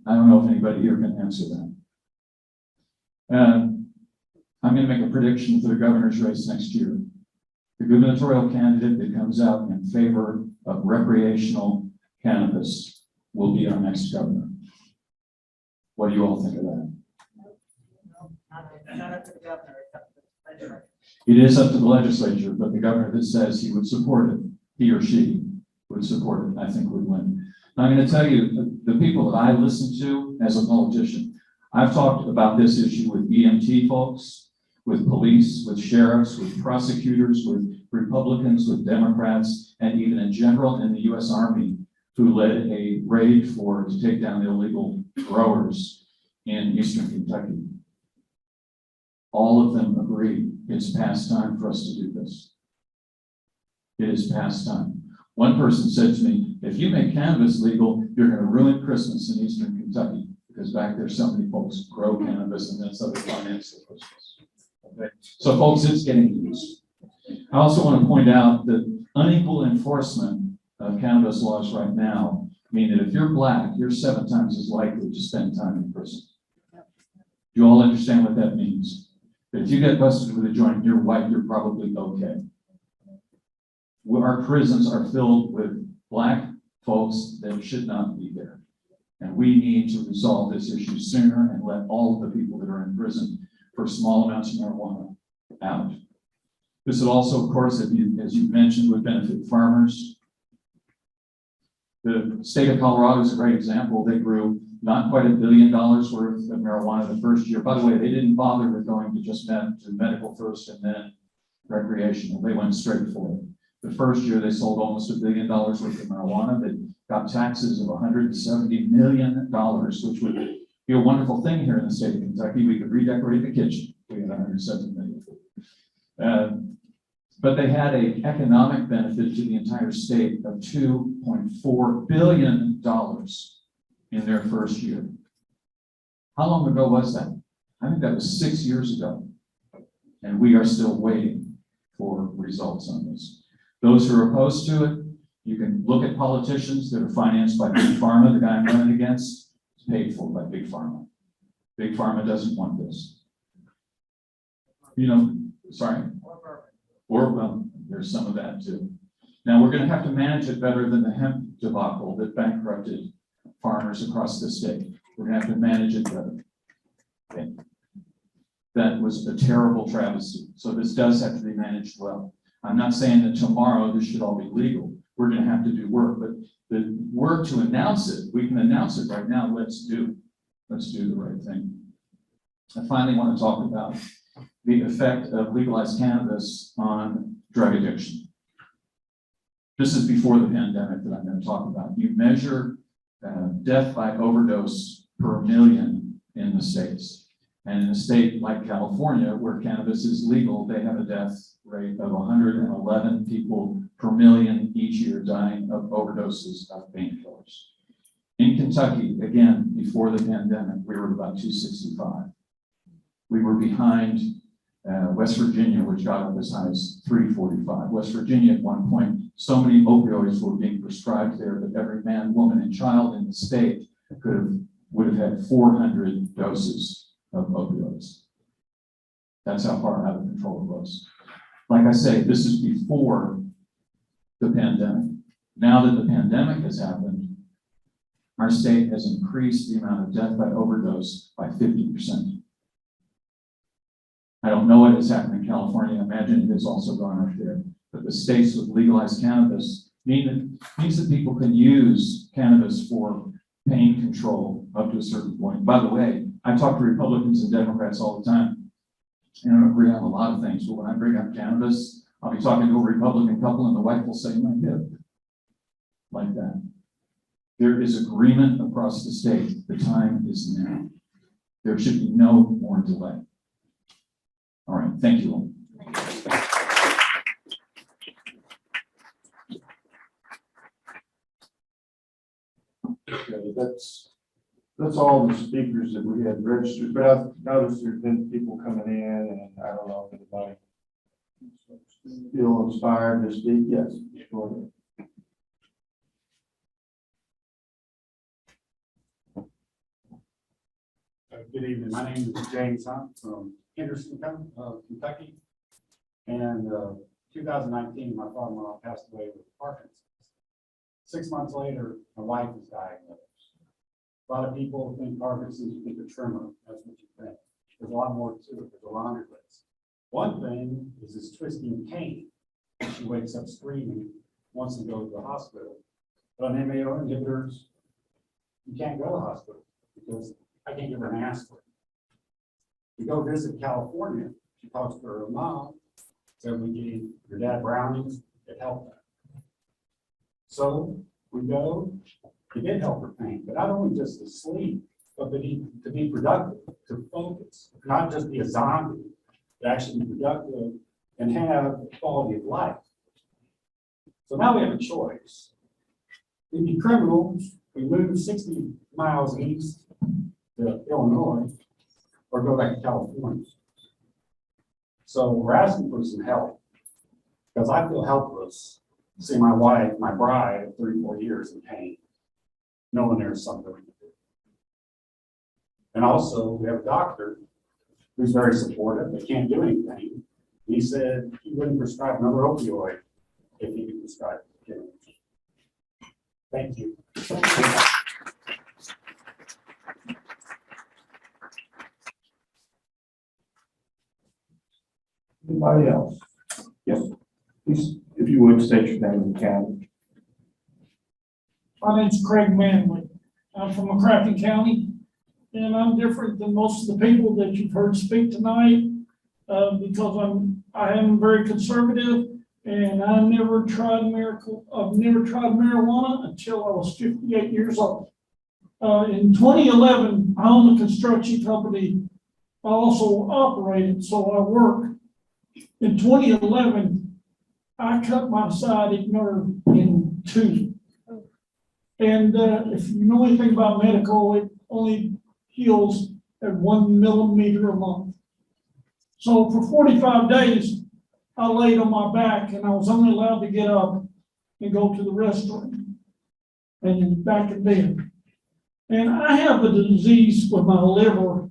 I don't know if anybody here can answer that. I'm going to make a prediction for the governor's race next year. The gubernatorial candidate that comes out in favor of recreational cannabis will be our next governor. What do you all think of that? Not up to the governor, it's up to the legislature. It is up to the legislature, but the governor that says he would support it, he or she would support it, I think would win. Now, I'm going to tell you, the people that I listen to as a politician, I've talked about this issue with EMT folks, with police, with sheriffs, with prosecutors, with Republicans, with Democrats, and even a general in the U.S. Army who led a raid to take down the illegal growers in eastern Kentucky. All of them agree it's past time for us to do this. It is past time. One person said to me, if you make cannabis legal, you're going to ruin Christmas in eastern Kentucky, because back there so many folks grow cannabis and that's how they finance the Christmas. Okay? So folks, it's getting used. I also want to point out that unequal enforcement of cannabis laws right now mean that if you're black, you're 7 times as likely to spend time in prison. Do you all understand what that means? That if you get busted with a joint and you're white, you're probably okay. Our prisons are filled with black folks that should not be there. And we need to resolve this issue sooner and let all of the people that are in prison for small amounts of marijuana out. This will also, of course, as you mentioned, would benefit farmers. The state of Colorado is a great example. They grew not quite $1 billion worth of marijuana the first year. By the way, they didn't bother with going to just to medical first and then recreational. They went straight for it. The first year, they sold almost $1 billion worth of marijuana. They got taxes of $170 million, which would be a wonderful thing here in the state of Kentucky. We could redecorate the kitchen. We had $170 million. But they had an economic benefit to the entire state of $2.4 billion in their first year. How long ago was that? I think that was 6 years ago. And we are still waiting for results on this. Those who are opposed to it, you can look at politicians that are financed by Big Pharma. The guy I'm running against is paid for by Big Pharma. Big Pharma doesn't want this. You know, sorry? Or, well, there's some of that too. Now, we're going to have to manage it better than the hemp debacle that bankrupted farmers across the state. We're going to have to manage it better. Okay. That was a terrible travesty. So this does have to be managed well. I'm not saying that tomorrow this should all be legal. We're going to have to do work, but the work to announce it, we can announce it right now. Let's do the right thing. I finally want to talk about the effect of legalized cannabis on drug addiction. This is before the pandemic that I'm going to talk about. You measure death by overdose per million in the states. And in a state like California, where cannabis is legal, they have a death rate of 111 people per million each year dying of overdoses of painkillers. In Kentucky, again, before the pandemic, we were about 265. We were behind West Virginia, which got up as high as 345. West Virginia, at one point, so many opioids were being prescribed there that every man, woman, and child in the state would have had 400 doses of opioids. That's how far out of control it was. Like I say, this is before the pandemic. Now that the pandemic has happened, our state has increased the amount of death by overdose by 50%. I don't know what has happened in California. I imagine it has also gone up there. But the states with legalized cannabis means that people can use cannabis for pain control up to a certain point. By the way, I talk to Republicans and Democrats all the time. I don't agree on a lot of things, but when I bring up cannabis, I'll be talking to a Republican couple and the wife will say, my hip, like that. There is agreement across the state. The time is now. There should be no more delay. All right, thank you all. Okay, that's all the speakers that we had registered, but I've noticed there's been people coming in, and I don't know if anybody feel inspired to speak. Yes, go ahead. Good evening. My name is James Hunt from Henderson, Kentucky. And 2019, my father-in-law passed away with Parkinson's. 6 months later, my wife was diagnosed. A lot of people think Parkinson's, you think a tremor. That's what you think. There's a lot more to it. There's a laundry list. One thing is this twisting pain. She wakes up screaming, wants to go to the hospital. But on MAO inhibitors, you can't go to the hospital because I can't give her an aspirin. We go visit California. She talks to her mom, said we gave your dad brownies, it helped her. So we go, it did help her pain, but not only just to sleep, but to be productive, to focus, not just be a zombie, but actually be productive and have quality of life. So now we have a choice. We'd be criminals, we move 60 miles east to Illinois, or go back to California. So we're asking for some help, because I feel helpless seeing my wife, my bride of 34 years in pain, knowing there's something we can do. And also, we have a doctor who's very supportive, but can't do anything. He said he wouldn't prescribe another opioid if he could prescribe it. Thank you. Anybody else? Please, if you would, state your name and county. My name's Craig Manley. I'm from McCracken County, and I'm different than most of the people that you've heard speak tonight, because I am very conservative, and I've never tried marijuana until I was 58 years old. In 2011, I owned a construction company. I also operated, so I work. In 2011, I cut my sciatic nerve in two. And if you know anything about medical, it only heals at 1 millimeter a month. So for 45 days, I laid on my back and I was only allowed to get up and go to the restroom and back in bed. And I have a disease with my liver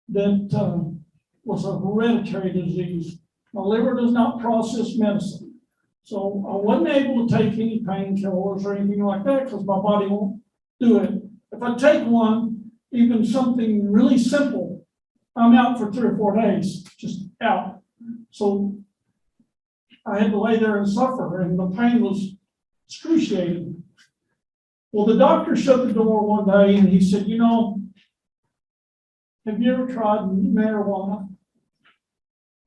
that was a hereditary disease. My liver does not process medicine. So I wasn't able to take any painkillers or anything like that because my body won't do it. If I take one, even something really simple, I'm out for 3 or 4 days, just out. So I had to lay there and suffer, and the pain was excruciating. Well, the doctor shut the door one day and he said, have you ever tried marijuana?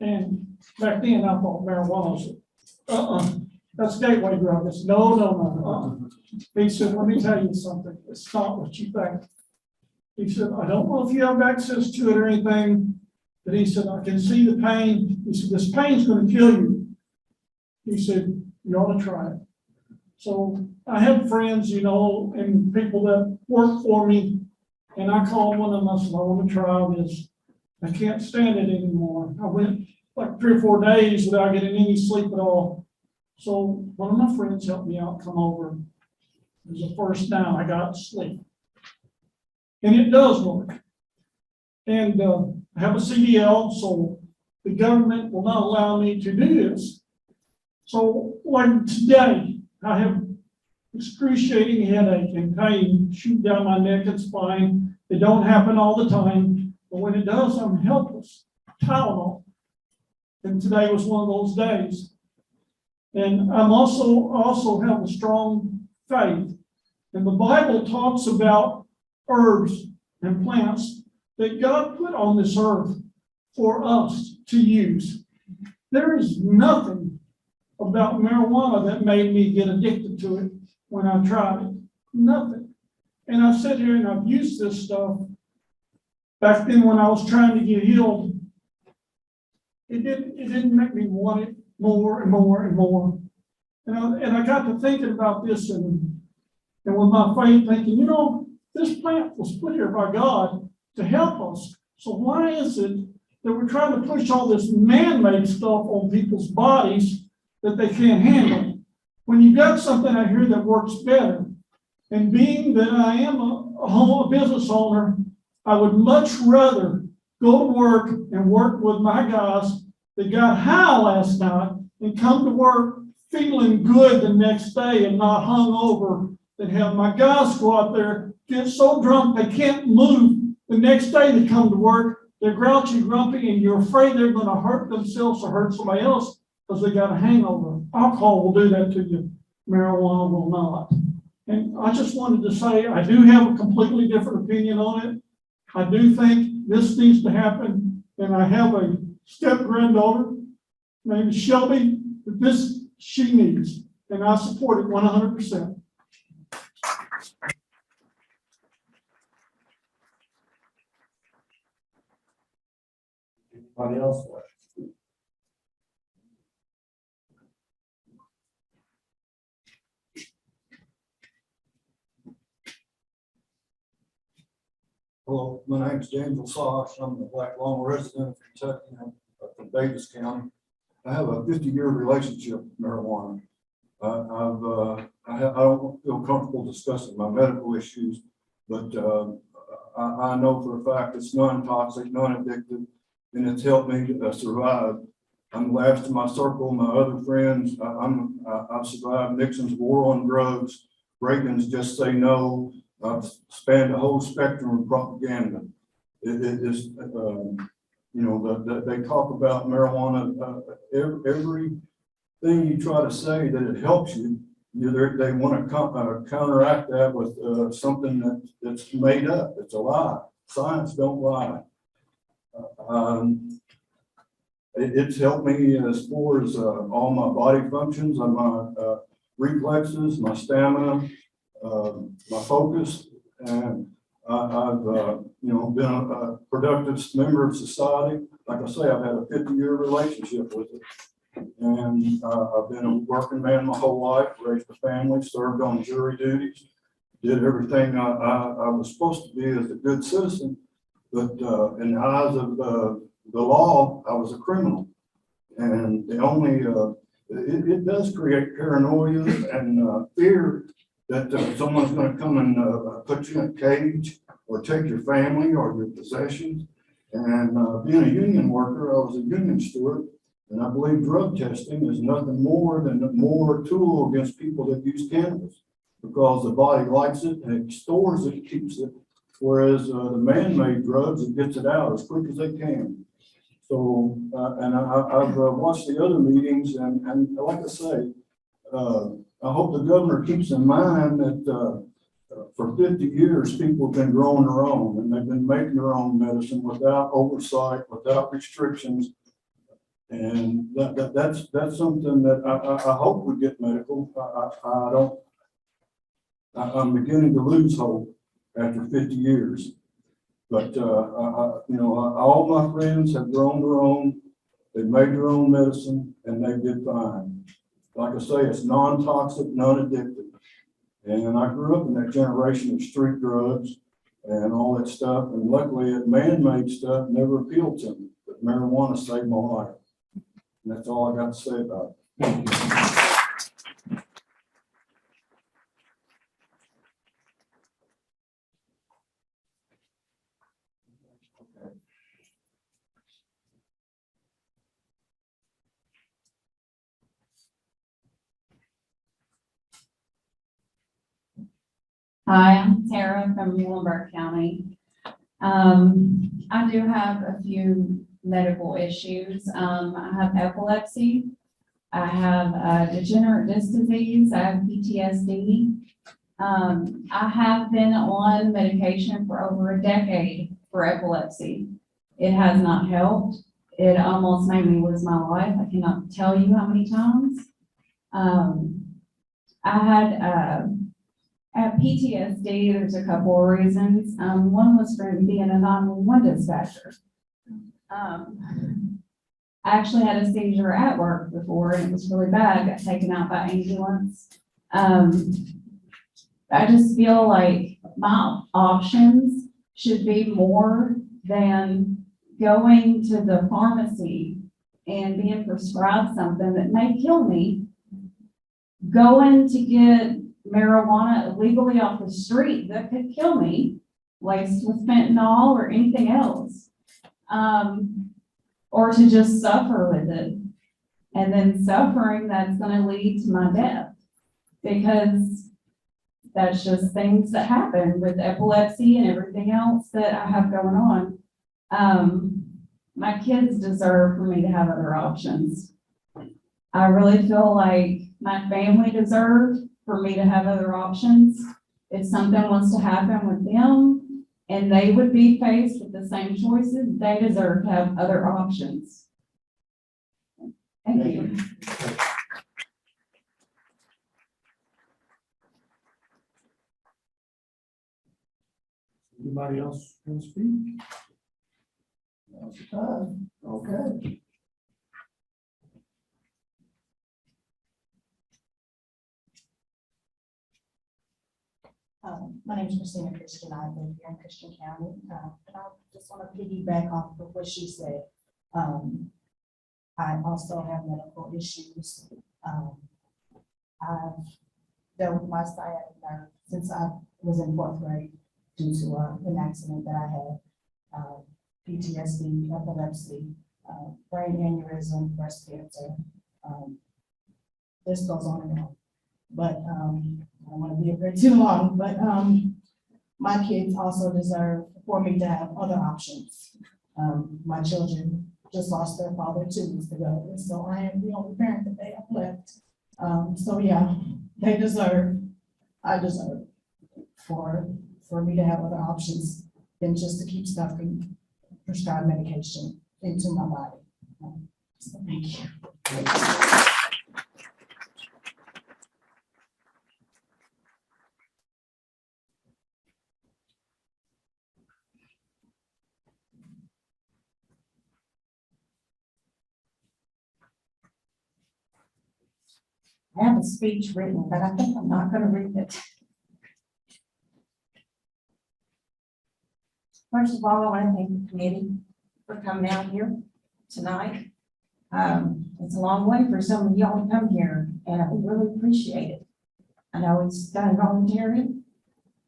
And back then I thought marijuana was that's gateway drug. I said, no. He said, let me tell you something. It's not what you think. He said, I don't know if you have access to it or anything, but he said, I can see the pain. He said, this pain's going to kill you. He said, you ought to try it. So I had friends, and people that worked for me, and I called one of them. I said, I want to try this. I can't stand it anymore. I went like 3 or 4 days without getting any sleep at all. So one of my friends helped me out, come over. It was the first time I got sleep. And it does work. And I have a CDL, so the government will not allow me to do this. So like today, I have excruciating headache and pain shoot down my neck and spine. It don't happen all the time, but when it does, I'm helpless. Tylenol. And today was one of those days. And I also have a strong faith. And the Bible talks about herbs and plants that God put on this earth for us to use. There is nothing about marijuana that made me get addicted to it when I tried it. Nothing. And I sit here and I've used this stuff. Back then when I was trying to get healed, it didn't make me want it more and more and more. And I got to thinking about this and with my faith thinking, this plant was put here by God to help us. So why is it that we're trying to push all this man-made stuff on people's bodies that they can't handle? When you've got something out here that works better, and being that I am a business owner, I would much rather go to work and work with my guys that got high last night and come to work feeling good the next day and not hung over, than have my guys go out there, get so drunk they can't move. The next day they come to work, they're grouchy, grumpy, and you're afraid they're going to hurt themselves or hurt somebody else because they got a hangover. Alcohol will do that to you. Marijuana will not. And I just wanted to say, I do have a completely different opinion on it. I do think this needs to happen. And I have a step-granddaughter named Shelby that this she needs. And I support it 100%. Anybody else? Hello, my name's Daniel Sosh. I'm a Black Lung resident of Kentucky. I'm from Davis County. I have a 50-year relationship with marijuana. I don't feel comfortable discussing my medical issues, but I know for a fact it's non-toxic, non-addictive, and it's helped me survive. I'm the last in my circle. My other friends, I've survived Nixon's war on drugs, Reagan's Just Say No. I've spanned the whole spectrum of propaganda. It is, they talk about marijuana. Every thing you try to say that it helps you, they want to counteract that with something that's made up. It's a lie. Science don't lie. It's helped me as far as all my body functions and my reflexes, my stamina, my focus, and I've been a productive member of society. Like I say, I've had a 50-year relationship with it. And I've been a working man my whole life, raised a family, served on jury duties, did everything I was supposed to be as a good citizen. But in the eyes of the law, I was a criminal. And the only, it does create paranoia and fear that someone's going to come and put you in a cage or take your family or your possessions. And being a union worker, I was a union steward. And I believe drug testing is nothing more than more tool against people that use cannabis, because the body likes it and it stores it, keeps it. Whereas the man-made drugs, it gets it out as quick as they can. So, and I've watched the other meetings, and like I say, I hope the governor keeps in mind that for 50 years, people have been growing their own, and they've been making their own medicine without oversight, without restrictions. And that's something that I hope we get medical. I'm beginning to lose hope after 50 years. But all my friends have grown their own. They've made their own medicine, and they did fine. Like I say, it's non-toxic, non-addictive. And I grew up in that generation of street drugs and all that stuff. And luckily, man-made stuff never appealed to me. But marijuana saved my life. And that's all I got to say about it. Hi, I'm Tara from Muhlenberg County. I do have a few medical issues. I have epilepsy. I have degenerate disc disease. I have PTSD. I have been on medication for over a decade for epilepsy. It has not helped. It almost made me lose my life. I cannot tell you how many times. I had PTSD. There's a couple of reasons. One was from being a 911 dispatcher. I actually had a seizure at work before, and it was really bad. I got taken out by ambulance. I just feel like my options should be more than going to the pharmacy and being prescribed something that may kill me, going to get marijuana illegally off the street that could kill me, laced with fentanyl or anything else, or to just suffer with it. And then suffering that's going to lead to my death, because that's just things that happen with epilepsy and everything else that I have going on. My kids deserve for me to have other options. I really feel like my family deserved for me to have other options. If something was to happen with them and they would be faced with the same choices, they deserve to have other options. Thank you. Anybody else want to speak? Now's the time. Okay. My name is Christina. I live here in Christian County. And I just want to piggyback off of what she said. I also have medical issues. I've dealt with my sciatic nerve since I was in fourth grade due to an accident that I had. PTSD, epilepsy, brain aneurysm, breast cancer. This goes on and on. But I don't want to be up here too long, but my kids also deserve for me to have other options. My children just lost their father 2 weeks ago, and so I am the only parent that they have left. So yeah, they deserve, I deserve for me to have other options than just to keep stuffing prescribed medication into my body. So thank you. I have a speech written, but I think I'm not gonna read it. First of all, I want to thank the committee for coming out here tonight. It's a long way for some of y'all to come here, and I really appreciate it. I know it's done voluntary,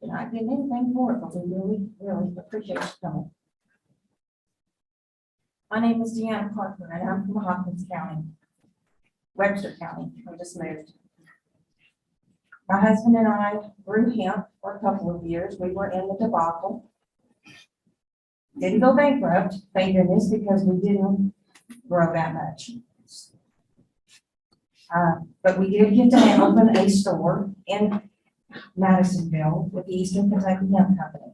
you're not getting anything for it, but we really, really appreciate you coming. My name is Deanna Parker, and I'm from Hopkins County, Webster County. I just moved. My husband and I grew hemp for a couple of years. We were in the debacle. Didn't go bankrupt, thank goodness, because we didn't grow that much. But we did get to open a store in Madisonville with the Eastern Kentucky Hemp Company.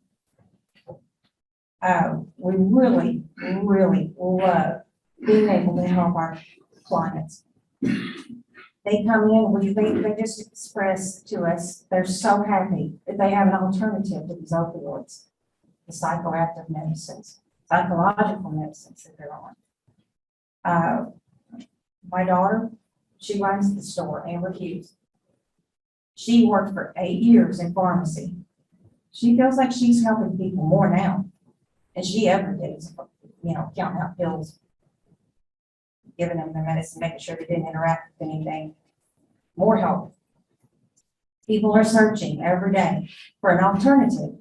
We really, really love being able to help our clients. They come in, they just express to us, they're so happy that they have an alternative to these opioids, the psychoactive medicines, psychological medicines that they're on. My daughter, she runs the store, Amber Hughes. She worked for 8 years in pharmacy. She feels like she's helping people more now than she ever did, counting out pills, giving them the medicine, making sure they didn't interact with anything. More help. People are searching every day for an alternative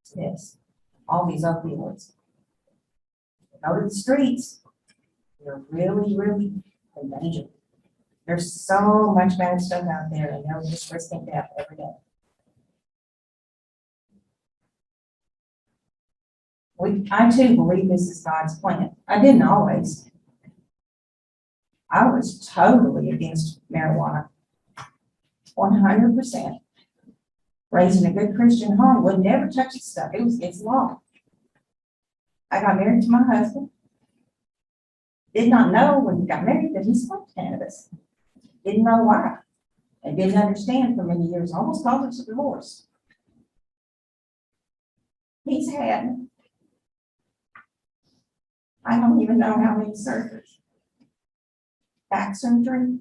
to this, all these opioids. Go to the streets, you're really, really in danger. There's so much bad stuff out there, and they're just risking death every day. I too believe this is God's plan. I didn't always. I was totally against marijuana, 100%. Raised in a good Christian home, would never touch this stuff. It's law. I got married to my husband. Did not know when we got married that he smoked cannabis. Didn't know why. And didn't understand for many years. Almost caused us a divorce. He's had, I don't even know how many surgeries. Back surgery,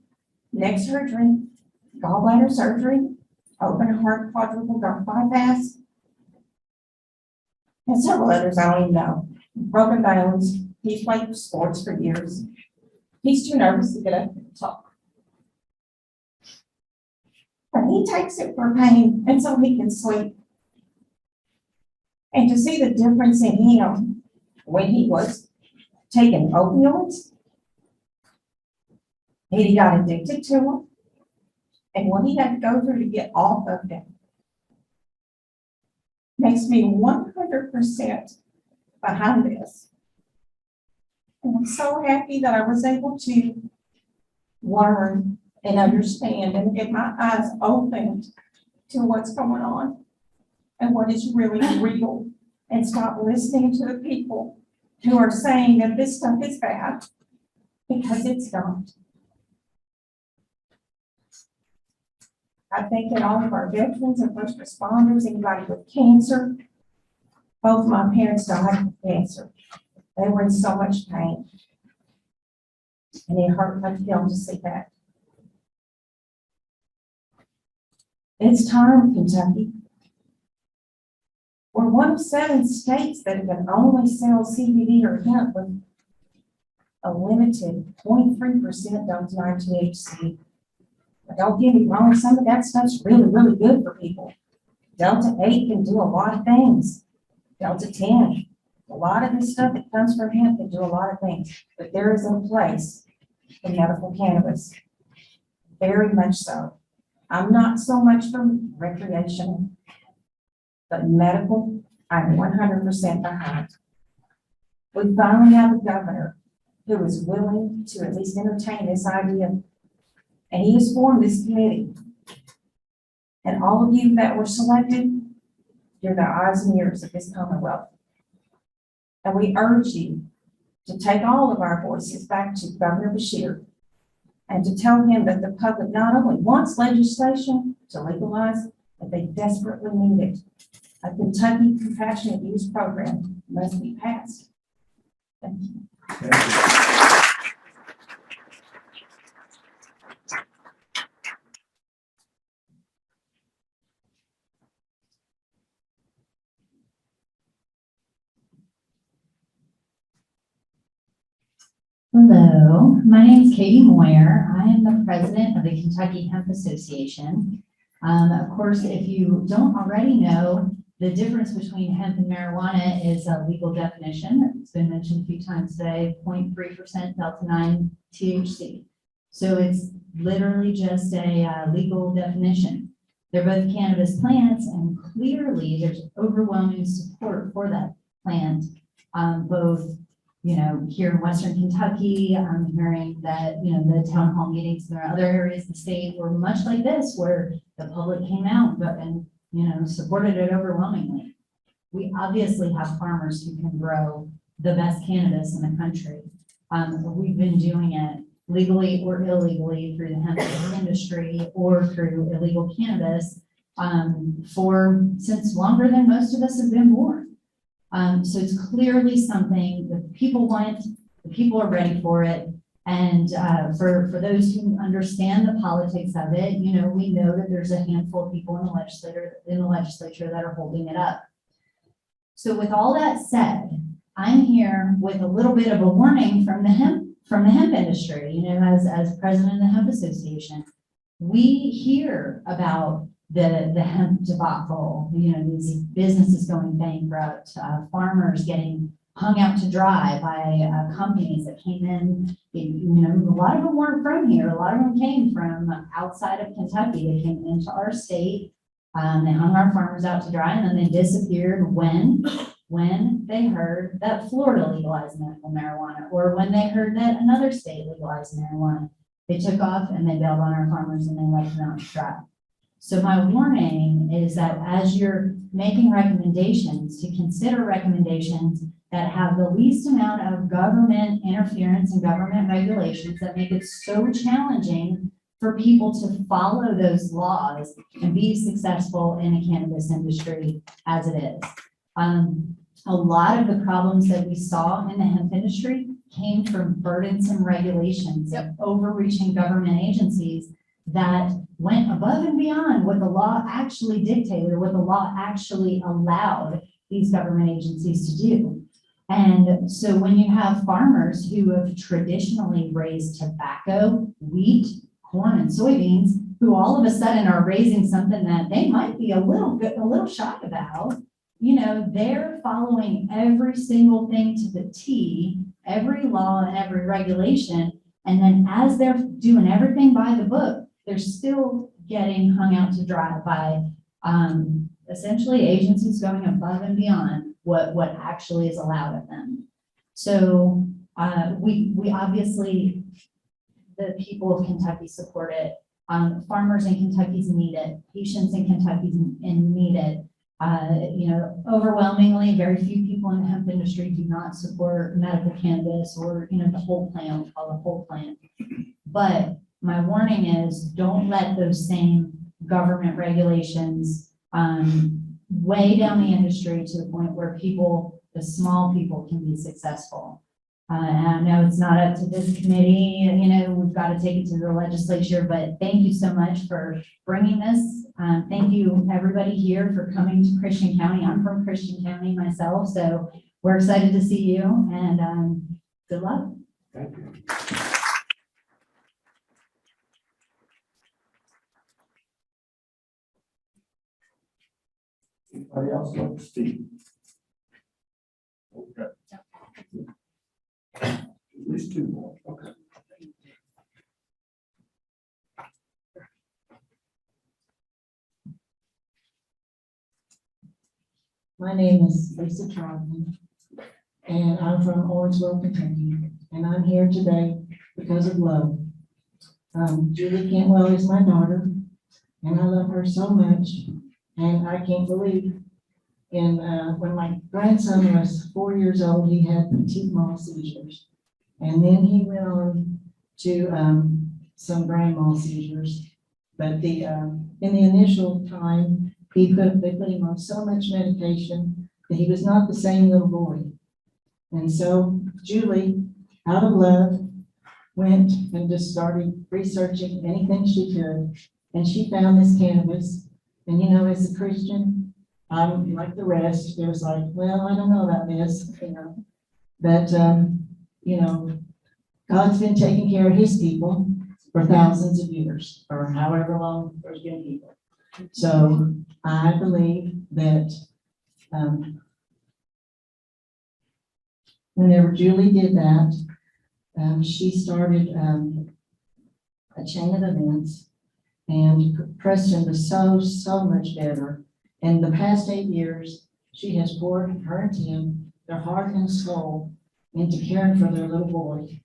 neck surgery, gallbladder surgery, open heart quadruple bypass, and several others I don't even know. Broken bones. He's played sports for years. He's too nervous to get up and talk. But he takes it for pain, and so he can sleep. And to see the difference in him when he was taking opioids, and he got addicted to them, and what he had to go through to get off of them, makes me 100% behind this. And I'm so happy that I was able to learn and understand and get my eyes opened to what's going on and what is really real, and stop listening to the people who are saying that this stuff is bad, because it's not. I think that all of our veterans and first responders, anybody with cancer, both my parents died of cancer. They were in so much pain. And it hurt like hell to see that. It's time, Kentucky. We're one of 7 states that can only sell CBD or hemp with a limited 0.3% don't deny THC. But don't get me wrong, some of that stuff's really, really good for people. Delta 8 can do a lot of things. Delta 10. A lot of this stuff that comes from hemp can do a lot of things. But there is a place for medical cannabis. Very much so. I'm not so much for recreational, but medical, I'm 100% behind. We finally have a governor who was willing to at least entertain this idea. And he has formed this committee. And all of you that were selected, you're the eyes and ears of this Commonwealth. And we urge you to take all of our voices back to Governor Beshear and to tell him that the public not only wants legislation to legalize, but they desperately need it. A Kentucky compassionate use program must be passed. Thank you. Hello, my name is Katie Moyer. I am the president of the Kentucky Hemp Association. Of course, if you don't already know, the difference between hemp and marijuana is a legal definition. It's been mentioned a few times today, 0.3% delta-9 THC. So it's literally just a legal definition. They're both cannabis plants, and clearly there's overwhelming support for that plant, both here in Western Kentucky. I'm hearing that, the town hall meetings in other areas of the state were much like this, where the public came out and, supported it overwhelmingly. We obviously have farmers who can grow the best cannabis in the country. We've been doing it legally or illegally through the hemp industry or through illegal cannabis since longer than most of us have been born. So it's clearly something that people want, the people are ready for it. And for those who understand the politics of it, we know that there's a handful of people in the legislature that are holding it up. So with all that said, I'm here with a little bit of a warning from the hemp industry. As president of the Hemp Association, we hear about the hemp debacle, these businesses going bankrupt, farmers getting hung out to dry by companies that came in. A lot of them weren't from here. A lot of them came from outside of Kentucky. They came into our state. They hung our farmers out to dry, and then they disappeared when they heard that Florida legalized medical marijuana, or when they heard that another state legalized marijuana. They took off and they bailed on our farmers and they left them out to dry. So my warning is that as you're making recommendations, to consider recommendations that have the least amount of government interference and government regulations that make it so challenging for people to follow those laws and be successful in the cannabis industry as it is. A lot of the problems that we saw in the hemp industry came from burdensome regulations of overreaching government agencies that went above and beyond what the law actually dictated or what the law actually allowed these government agencies to do. And so when you have farmers who have traditionally raised tobacco, wheat, corn, and soybeans, who all of a sudden are raising something that they might be a little shy about, they're following every single thing to the T, every law and every regulation. And then as they're doing everything by the book, they're still getting hung out to dry by essentially agencies going above and beyond what actually is allowed of them. So we obviously, the people of Kentucky support it. Farmers in Kentucky need it. Patients in Kentucky need it. Overwhelmingly, very few people in the hemp industry do not support medical cannabis or, the whole plant, we call it whole plant. But my warning is, don't let those same government regulations weigh down the industry to the point where the small people can be successful. And I know it's not up to this committee, we've got to take it to the legislature, but thank you so much for bringing this. Thank you, everybody here, for coming to Christian County. I'm from Christian County myself, so we're excited to see you, and good luck. Thank you. Anybody else like to speak? Okay. At least two more. Okay. My name is Lisa Charlton, and I'm from Orangeville, Kentucky. and I'm here today because of love. Julie Cantwell is my daughter, and I love her so much, and I can't believe when my grandson was 4 years old, he had petit mal seizures. And then he went on to some grand mal seizures. But in the initial time, they put him on so much medication that he was not the same little boy. And so Julie, out of love, went and just started researching anything she could. And she found this cannabis. And you know, as a Christian, I'm like the rest. It was like, well, I don't know about this, you know. But, you know, God's been taking care of his people for thousands of years, or however long there's been people. So I believe that whenever Julie did that, she started a chain of events, and Preston was so much better. In the past 8 years, she has poured her and Tim, their heart and soul, into caring for their little boy.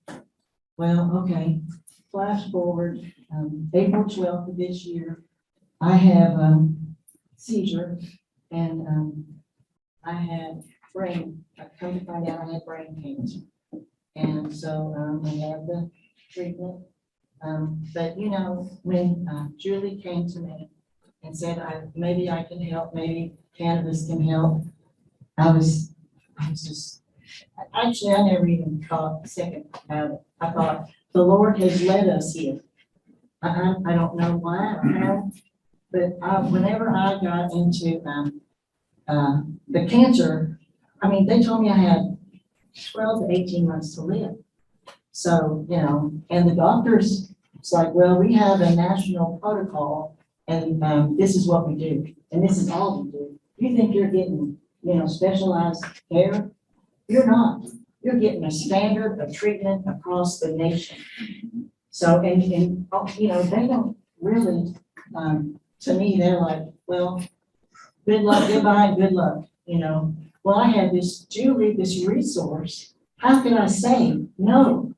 Well, okay, flash forward, April 12th of this year, I have a seizure, and I had I come to find out I had brain cancer. And so I had the treatment. But you know, when Julie came to me and said, maybe I can help, maybe cannabis can help, I was just, actually, I never even thought a second about it. I thought, the Lord has led us here. I don't know why, but whenever I got into the cancer, I mean, they told me I had 12 to 18 months to live. So, you know, and the doctors, it's like, well, we have a national protocol, and this is what we do, and this is all we do. You think you're getting, you know, specialized care? You're not. You're getting a standard of treatment across the nation. So, and you know, they don't really, to me, they're like, well, good luck, goodbye, and good luck, you know. Well, I had this Julie, this resource. How can I say no?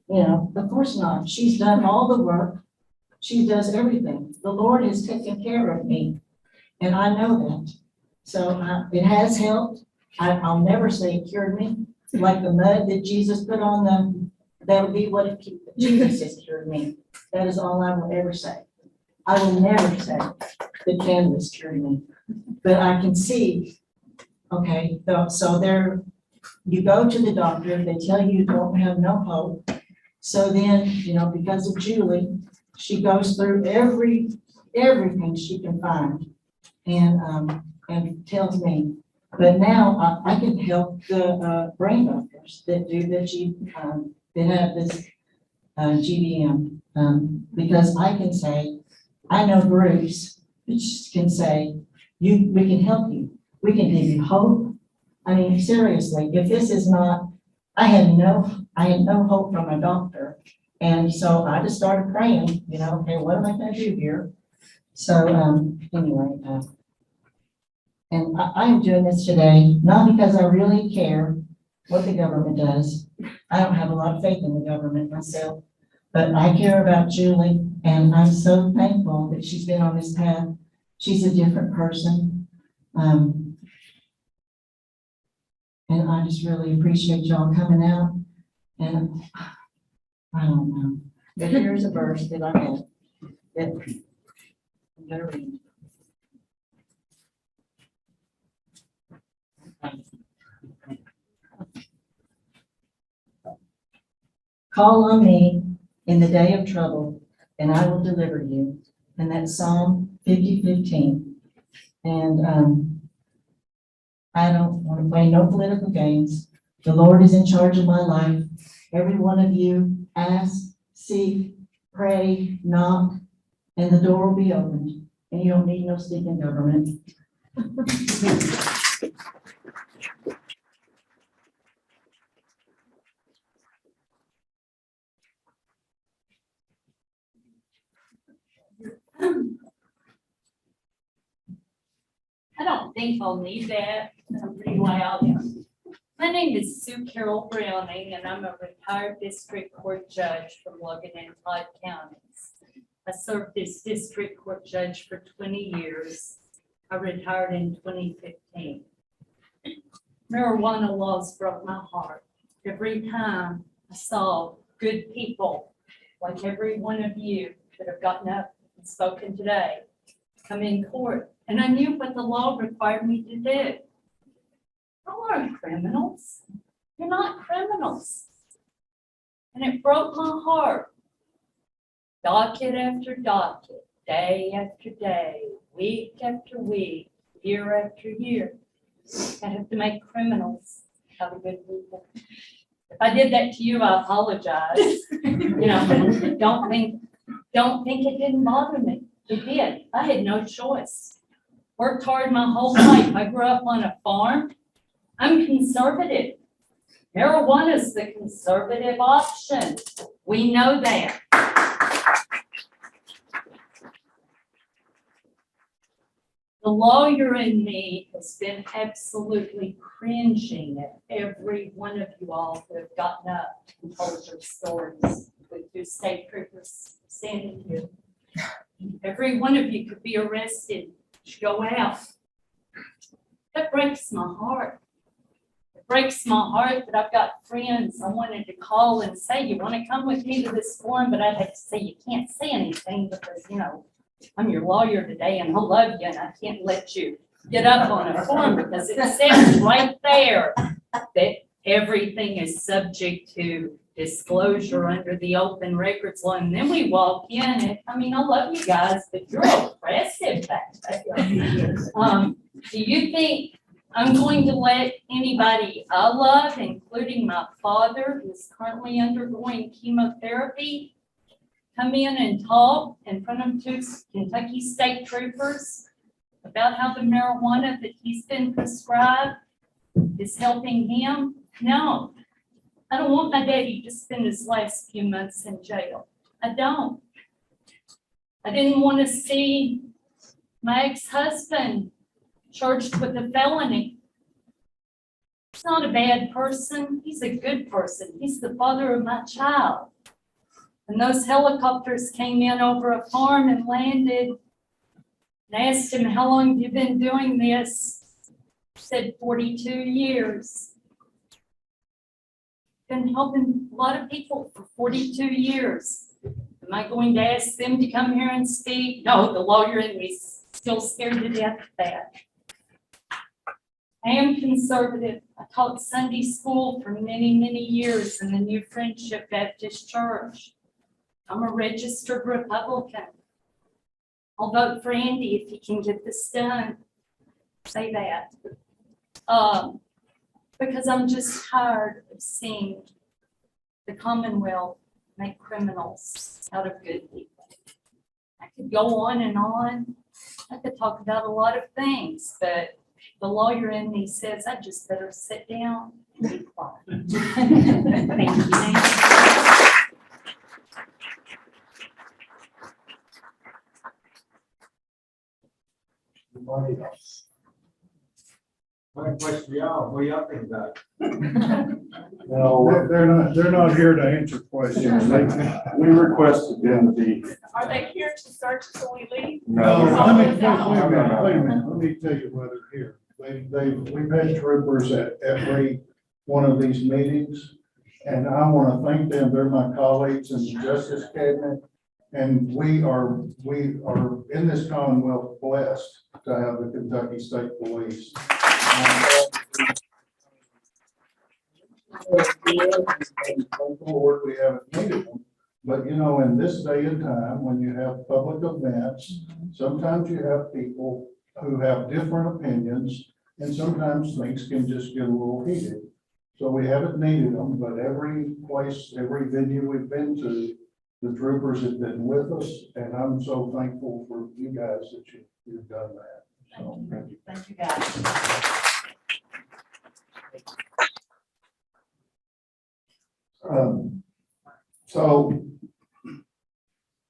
You know, of course not. She's done all the work. She does everything. The Lord has taken care of me, and I know that. So it has helped. I'll never say it cured me. Like the mud that Jesus put on them, that would be what Jesus has cured me. That is all I will ever say. I will never say that cannabis cured me. But I can see, okay, so there, you go to the doctor, they tell you you don't have no hope. So then, you know, because of Julie, she goes through everything she can find and tells me. But now I can help the brain doctors that do that have this GBM, because I can say, I know groups which can say, we can help you. We can give you hope. I mean, seriously, if this is not, I had no hope from a doctor. And so I just started praying, you know, okay, what am I gonna do here? So, anyway, and I am doing this today, not because I really care what the government does. I don't have a lot of faith in the government myself, but I care about Julie, and I'm so thankful that she's been on this path. She's a different person. And I just really appreciate y'all coming out. And I don't know, but here's a verse that I had that I'm gonna read. Call on me in the day of trouble, and I will deliver you. And that's Psalm 50:15. And I don't want to play no political games. The Lord is in charge of my life. Every one of you ask, seek, pray, knock, and the door will be opened. And you don't need no stinking government. I don't think I'll need that. I'm pretty loud. My name is Sue Carol Browning, and I'm a retired district court judge from Logan and Todd counties. I served as district court judge for 20 years. I retired in 2015. Marijuana laws broke my heart. Every time I saw good people, like every one of you that have gotten up and spoken today, come in court, and I knew what the law required me to do. Y'all aren't criminals. You're not criminals. And it broke my heart. Docket after docket, day after day, week after week, year after year. I have to make criminals out of good people. If I did that to you, I apologize. You know, but don't think it didn't bother me. It did. I had no choice. Worked hard my whole life. I grew up on a farm. I'm conservative. Marijuana is the conservative option. We know that. The lawyer in me has been absolutely cringing at every one of you all who have gotten up and told your stories with your state troopers standing here. Every one of you could be arrested, go out. That breaks my heart. It breaks my heart that I've got friends I wanted to call and say, you want to come with me to this forum? But I'd have to say, you can't say anything because, you know, I'm your lawyer today and I love you and I can't let you get up on a forum because it says right there that everything is subject to disclosure under the open records law. And then we walk in and, I mean, I love you guys, but you're oppressive back there. Do you think I'm going to let anybody I love, including my father, who's currently undergoing chemotherapy, come in and talk in front of 2 Kentucky state troopers about how the marijuana that he's been prescribed is helping him? No. I don't want my daddy to spend his last few months in jail. I don't. I didn't want to see my ex-husband charged with a felony. He's not a bad person. He's a good person. He's the father of my child. And those helicopters came in over a farm and landed and asked him, how long have you been doing this? He said 42 years. Been helping a lot of people for 42 years. Am I going to ask them to come here and speak? No, the lawyer in me is still scared to death of that. I am conservative. I taught Sunday school for many, many years in the New Friendship Baptist Church. I'm a registered Republican. I'll vote for Andy if he can get this done. Say that. Because I'm just tired of seeing the Commonwealth make criminals out of good people. I could go on and on. I could talk about a lot of things, but the lawyer in me says I just better sit down and be quiet. Thank you. Anybody else? My question to y'all, what y'all think about it? No, they're not here to answer questions. We requested them to be. Are they here to search till we leave? No. Wait a minute, let me tell you why they're here. We've had troopers at every one of these meetings, and I want to thank them. They're my colleagues in the Justice Cabinet, and we are in this Commonwealth blessed to have the Kentucky State Police. Forward, we haven't needed them, but you know, in this day and time, when you have public events, sometimes you have people who have different opinions, and sometimes things can just get a little heated. So we haven't needed them, but every place, every venue we've been to, the troopers have been with us, and I'm so thankful for you guys that you've done that. So thank you. Thank you, guys. So,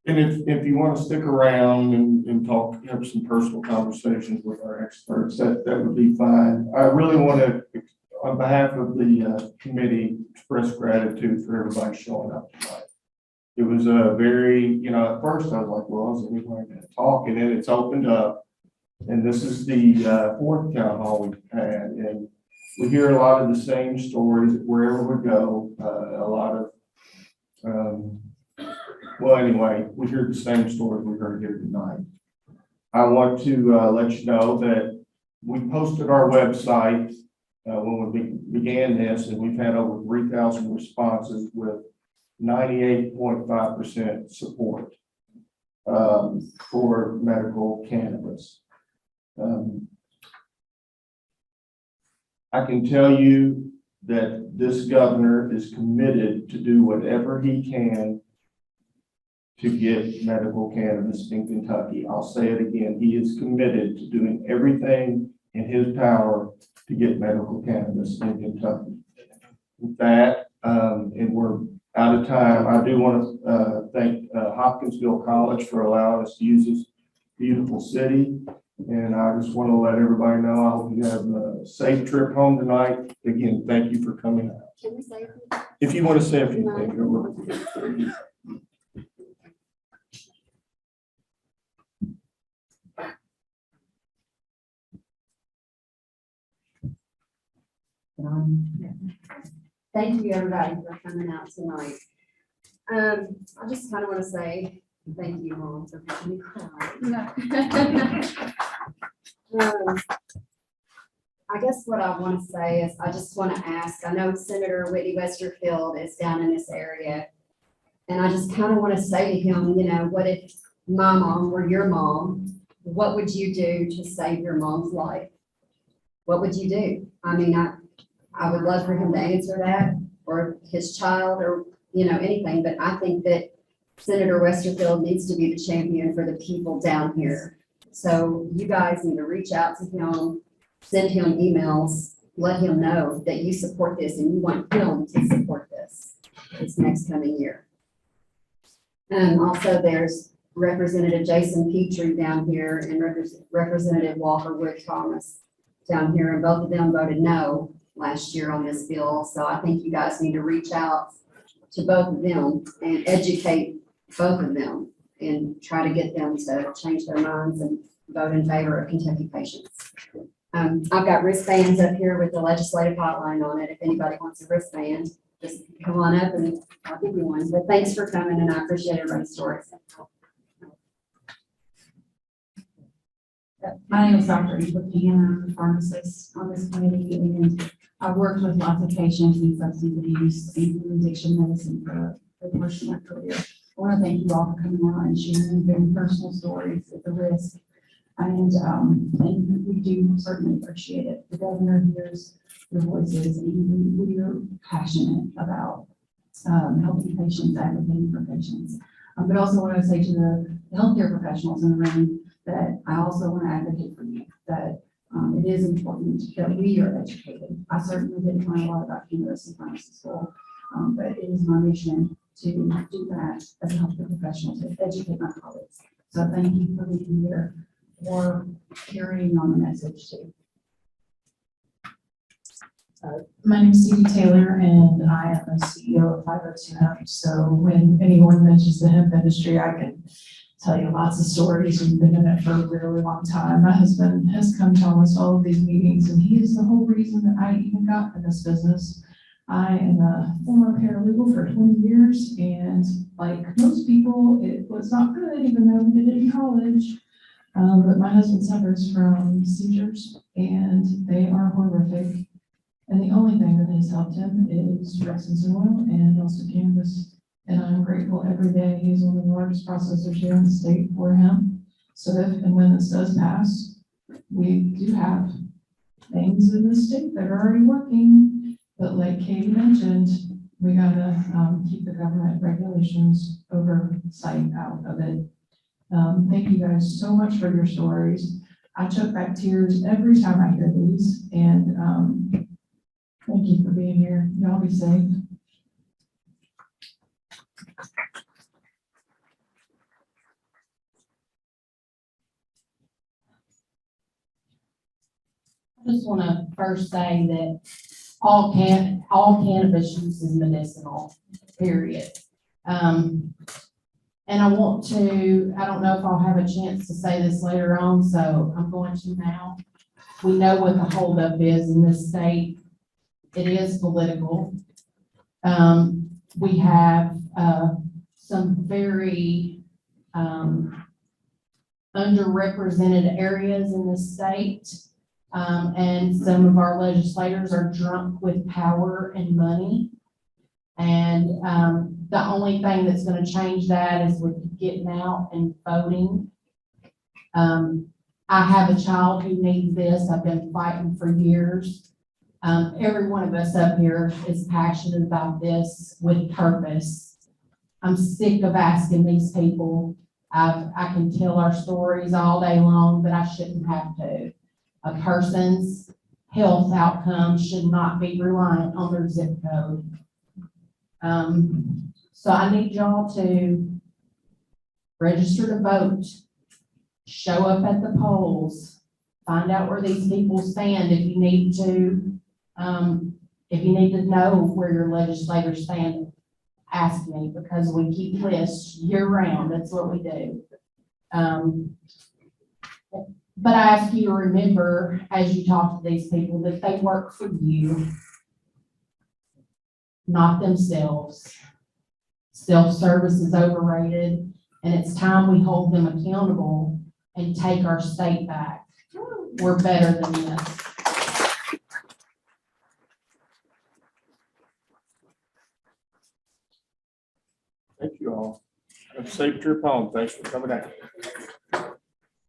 and if you want to stick around and talk, have some personal conversations with our experts, that would be fine. I really want to on behalf of the committee, express gratitude for everybody showing up tonight. It was a very, at first I was like, well, is anybody going to talk? And then it's opened up. And this is the fourth town hall we've had. And we hear a lot of the same stories wherever we go. A lot of, well, anyway, we hear the same stories we heard here tonight. I want to let you know that we posted our website when we began this, and we've had over 3,000 responses with 98.5% support for medical cannabis. I can tell you that this governor is committed to do whatever he can to get medical cannabis in Kentucky. I'll say it again. He is committed to doing everything in his power to get medical cannabis in Kentucky. With that, and we're out of time, I do want to thank Hopkinsville College for allowing us to use this beautiful city. And I just want to let everybody know, I hope you have a safe trip home tonight. Again, thank you for coming out. Can we say a few things? If you want to say a few things, Thank you, everybody, for coming out tonight. I just kind of want to say thank you, Mom, for making me cry. I guess what I want to say is I just want to ask, I know Senator Whitney Westerfield is down in this area, and I just kind of want to say to him, what if my mom were your mom? What would you do to save your mom's life? What would you do? I mean, I would love for him to answer that, or his child, or, anything, but I think that Senator Westerfield needs to be the champion for the people down here. So you guys need to reach out to him, send him emails, let him know that you support this and you want him to support this next coming year. And also there's Representative Jason Petrie down here and Representative Walker Wood Thomas down here, and both of them voted no last year on this bill. So I think you guys need to reach out to both of them and educate both of them and try to get them to change their minds and vote in favor of Kentucky patients. I've got wristbands up here with the legislative hotline on it. If anybody wants a wristband, just come on up and I'll give you one. But thanks for coming, and I appreciate everybody's stories. My name is Dr. Eva Deanna. I'm a pharmacist on this committee, and I've worked with lots of patients in substance abuse and addiction medicine for most of my career. I want to thank you all for coming out and sharing very personal stories at the risk. And we do certainly appreciate it. The governor hears your voices, and we are passionate about helping patients, advocating for patients. But also want to say to the healthcare professionals in the room that I also want to advocate for you, that it is important that we are educated. I certainly didn't learn a lot about cannabis in pharmacy school, but it is my mission to do that as a healthcare professional, to educate my colleagues. So thank you for being here, for carrying on the message too. My name is Stevie Taylor, and I am the CEO of 502 Hemp. So when anyone mentions the hemp industry, I can tell you lots of stories. We've been in it for a really long time. My husband has come to almost all of these meetings, and he is the whole reason that I even got in this business. I am a former paralegal for 20 years, and like most people, it was not good, even though we did it in college. But my husband suffers from seizures, and they are horrific. And the only thing that has helped him is resin oil and also cannabis. And I'm grateful every day. He's one of the largest processors here in the state for hemp. So if and when this does pass, we do have things in the state that are already working. But like Katie mentioned, we gotta keep the government regulations oversight out of it. Thank you guys so much for your stories. I choke back tears every time I hear these, and thank you for being here. Y'all be safe. I just want to first say that all cannabis use is medicinal, period. And I want to, I don't know if I'll have a chance to say this later on, so I'm going to now. We know what the holdup is in this state. It is political. We have, some very, underrepresented areas in the state. And some of our legislators are drunk with power and money. And, the only thing that's gonna change that is with getting out and voting. I have a child who needs this. I've been fighting for years. Every one of us up here is passionate about this with purpose. I'm sick of asking these people. I can tell our stories all day long, but I shouldn't have to. A person's health outcome should not be reliant on their zip code. So I need y'all to register to vote, show up at the polls, find out where these people stand if you need to. If you need to know where your legislators stand, ask me, because we keep lists year round. That's what we do. But I ask you to remember, as you talk to these people, that they work for you, not themselves. Self-service is overrated, and it's time we hold them accountable and take our state back. We're better than this. Thank you all. Have a safe trip home. Thanks for coming out.